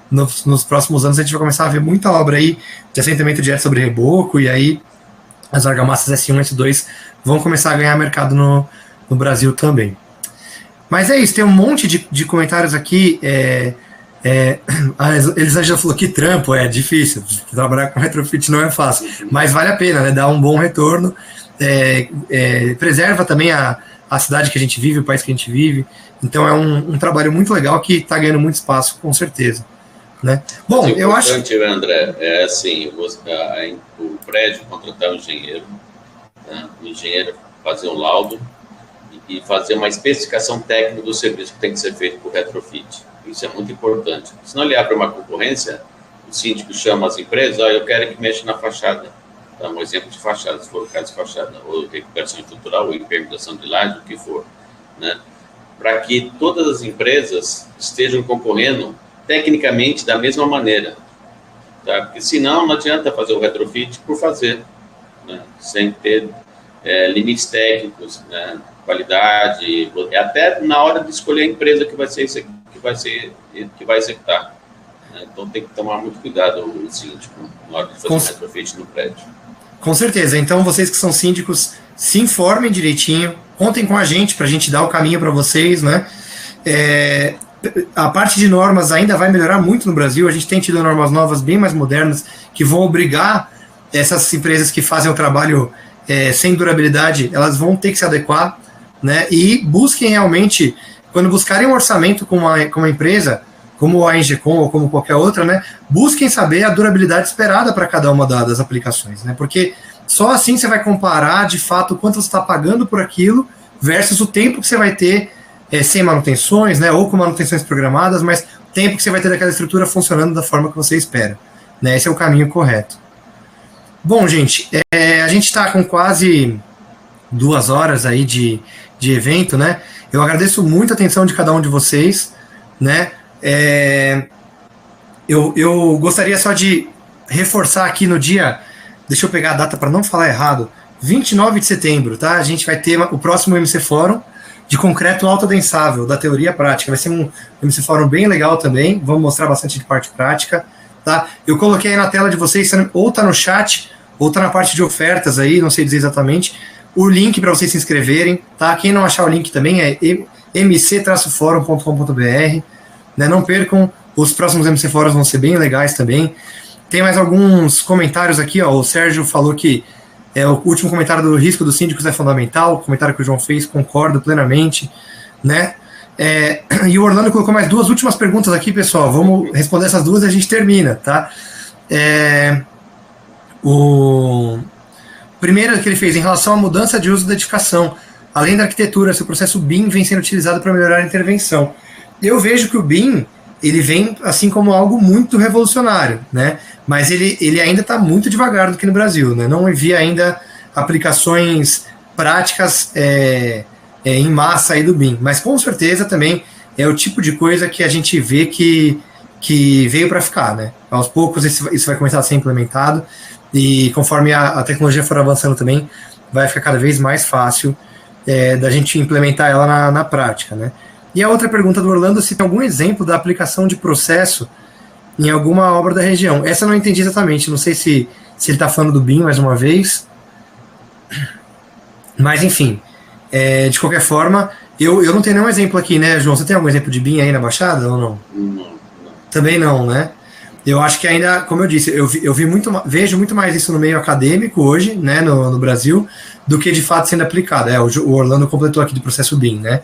Nos próximos anos, a gente vai começar a ver muita obra aí de assentamento direto sobre reboco, e aí as argamassas S1 e S2 vão começar a ganhar mercado no Brasil também. Mas é isso, tem um monte de comentários aqui. A Elisângela falou que trampo, é difícil, trabalhar com retrofit não é fácil, mas vale a pena, né, dá um bom retorno, preserva também a cidade que a gente vive, o país que a gente vive, então é um trabalho muito legal que está ganhando muito espaço, com certeza. Né? Bom, eu acho. André, é assim: o prédio contratar um engenheiro, né? O engenheiro fazer um laudo e fazer uma especificação técnica do serviço que tem que ser feito por retrofit. Isso é muito importante. Senão ele abre uma concorrência, o síndico chama as empresas, eu quero que mexa na fachada. Dá um exemplo de fachada, se for o caso de fachada, ou recuperação estrutural, ou impermeabilização de laje, o que for, né? Para que todas as empresas estejam concorrendo tecnicamente da mesma maneira, tá? Porque senão não adianta fazer o retrofit por fazer, né? Sem ter limites técnicos, né? Qualidade, até na hora de escolher a empresa que vai executar, né? Então tem que tomar muito cuidado o síndico na hora de fazer o retrofit no prédio. Com certeza. Então vocês que são síndicos, se informem direitinho, contem com a gente para a gente dar o caminho para vocês, né? A parte de normas ainda vai melhorar muito no Brasil. A gente tem tido normas novas bem mais modernas que vão obrigar essas empresas que fazem o trabalho sem durabilidade, elas vão ter que se adequar, né? E busquem realmente, quando buscarem um orçamento com uma empresa, como a Engecom ou como qualquer outra, né? Busquem saber a durabilidade esperada para cada uma das aplicações, né? Porque só assim você vai comparar de fato quanto você está pagando por aquilo versus o tempo que você vai ter sem manutenções, né, ou com manutenções programadas, mas o tempo que você vai ter daquela estrutura funcionando da forma que você espera, né? Esse é o caminho correto. Bom, gente, a gente está com quase 2 horas aí de evento, né? Eu agradeço muito a atenção de cada um de vocês, né? Eu gostaria só de reforçar aqui no dia, deixa eu pegar a data para não falar errado, 29 de setembro, tá? A gente vai ter o próximo MC Fórum de concreto autodensável, da teoria à prática. Vai ser um MC Fórum bem legal também, vamos mostrar bastante de parte prática, tá? Eu coloquei aí na tela de vocês, ou tá no chat, ou tá na parte de ofertas aí, não sei dizer exatamente, o link para vocês se inscreverem, tá? Quem não achar o link também é mc-forum.com.br, né? Não percam, os próximos MC Fóruns vão ser bem legais também. Tem mais alguns comentários aqui, ó, o Sérgio falou que o último comentário do risco dos síndicos é fundamental, o comentário que o João fez, concordo plenamente, né? E o Orlando colocou mais 2 últimas perguntas aqui, pessoal, vamos responder essas 2 e a gente termina, tá? O primeiro que ele fez, em relação à mudança de uso da edificação, além da arquitetura, se o processo BIM vem sendo utilizado para melhorar a intervenção. Eu vejo que o BIM, ele vem assim como algo muito revolucionário, né? Mas ele ainda está muito devagar do que no Brasil, né? Não vi ainda aplicações práticas em massa aí do BIM, mas com certeza também é o tipo de coisa que a gente vê que veio para ficar, né? Aos poucos isso vai começar a ser implementado e conforme a tecnologia for avançando também, vai ficar cada vez mais fácil da gente implementar ela na prática, né? E a outra pergunta do Orlando, se tem algum exemplo da aplicação de processo em alguma obra da região. Essa eu não entendi exatamente, não sei se ele está falando do BIM mais uma vez, mas enfim, de qualquer forma, eu não tenho nenhum exemplo aqui, né, João? Você tem algum exemplo de BIM aí na Baixada ou não? Não. Também não, né? Eu acho que ainda, como eu disse, vejo muito mais isso no meio acadêmico hoje, né, no Brasil, do que de fato sendo aplicado. O Orlando completou aqui do processo BIM, né?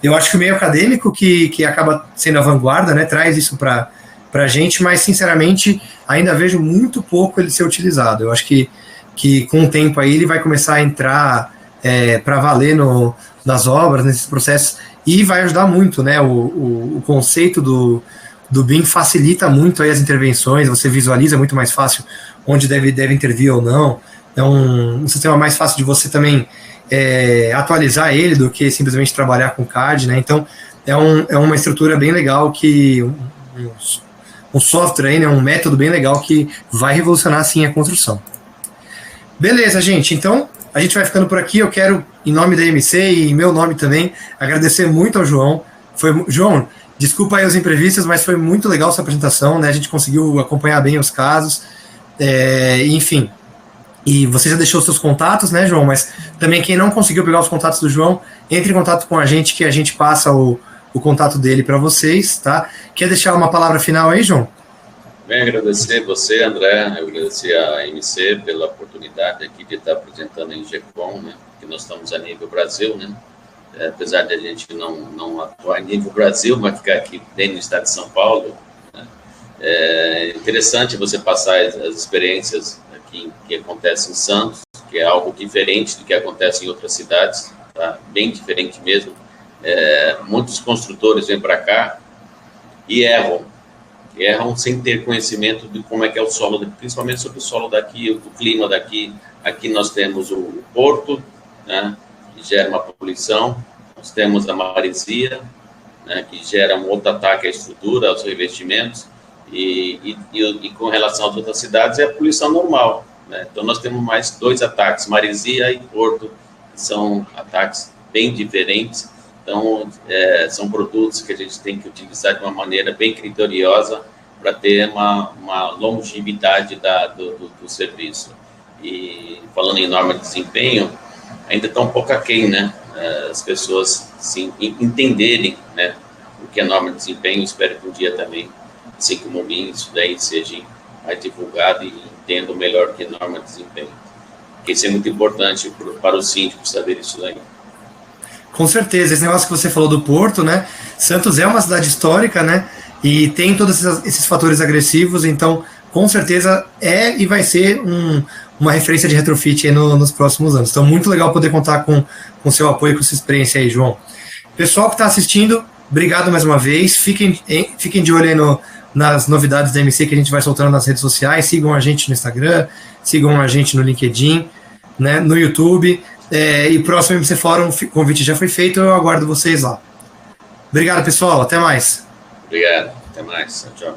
Eu acho que o meio acadêmico que acaba sendo a vanguarda, né, traz isso para a gente, mas sinceramente ainda vejo muito pouco ele ser utilizado. Eu acho que com o tempo aí ele vai começar a entrar para valer nas obras, nesses processos, e vai ajudar muito, né, o conceito do BIM facilita muito aí as intervenções, você visualiza muito mais fácil onde deve intervir ou não. É um sistema mais fácil de você também atualizar ele do que simplesmente trabalhar com CAD, né? Então, é uma estrutura bem legal, um software aí, né? Um método bem legal que vai revolucionar, sim, a construção. Beleza, gente. Então, a gente vai ficando por aqui. Eu quero, em nome da EMC e em meu nome também, agradecer muito ao João. João, desculpa aí os imprevistos, mas foi muito legal essa apresentação, né? A gente conseguiu acompanhar bem os casos. Enfim, e você já deixou os seus contatos, né, João? Mas também quem não conseguiu pegar os contatos do João, entre em contato com a gente, que a gente passa o contato dele para vocês, tá? Quer deixar uma palavra final aí, João? Bem, agradecer você, André, agradecer a MC pela oportunidade aqui de estar apresentando a Ingecom, né? Que nós estamos a nível Brasil, né? Apesar de a gente não atuar em nível Brasil, mas ficar aqui dentro do estado de São Paulo, né? É interessante você passar as experiências aqui que acontecem em Santos, que é algo diferente do que acontece em outras cidades, tá? Bem diferente mesmo. Muitos construtores vêm para cá e erram sem ter conhecimento de como é que é o solo, principalmente sobre o solo daqui, o clima daqui. Aqui nós temos o porto, né, que gera uma poluição, nós temos a maresia, né, que gera um outro ataque à estrutura, aos revestimentos, e com relação às outras cidades é a poluição normal, né? Então nós temos mais 2 ataques, maresia e porto, que são ataques bem diferentes. Então, são produtos que a gente tem que utilizar de uma maneira bem criteriosa para ter uma longevidade do serviço. E falando em norma de desempenho, ainda está um pouco aquém, né? As pessoas entenderem, né, o que é norma de desempenho. Espero que um dia também, assim como o BIM, isso daí seja mais divulgado e entendam melhor o que é norma de desempenho. Porque isso é muito importante para os síndicos saber isso daí. Com certeza, esse negócio que você falou do Porto, né? Santos é uma cidade histórica, né? E tem todos esses fatores agressivos, então com certeza e vai ser uma referência de retrofit aí nos próximos anos. Então, muito legal poder contar com seu apoio, com sua experiência aí, João. Pessoal que está assistindo, obrigado mais uma vez. Fiquem de olho aí nas novidades da MC que a gente vai soltando nas redes sociais. Sigam a gente no Instagram, sigam a gente no LinkedIn, né? No YouTube. E próximo MC Fórum, o convite já foi feito, eu aguardo vocês lá. Obrigado, pessoal, até mais. Obrigado, até mais, tchau.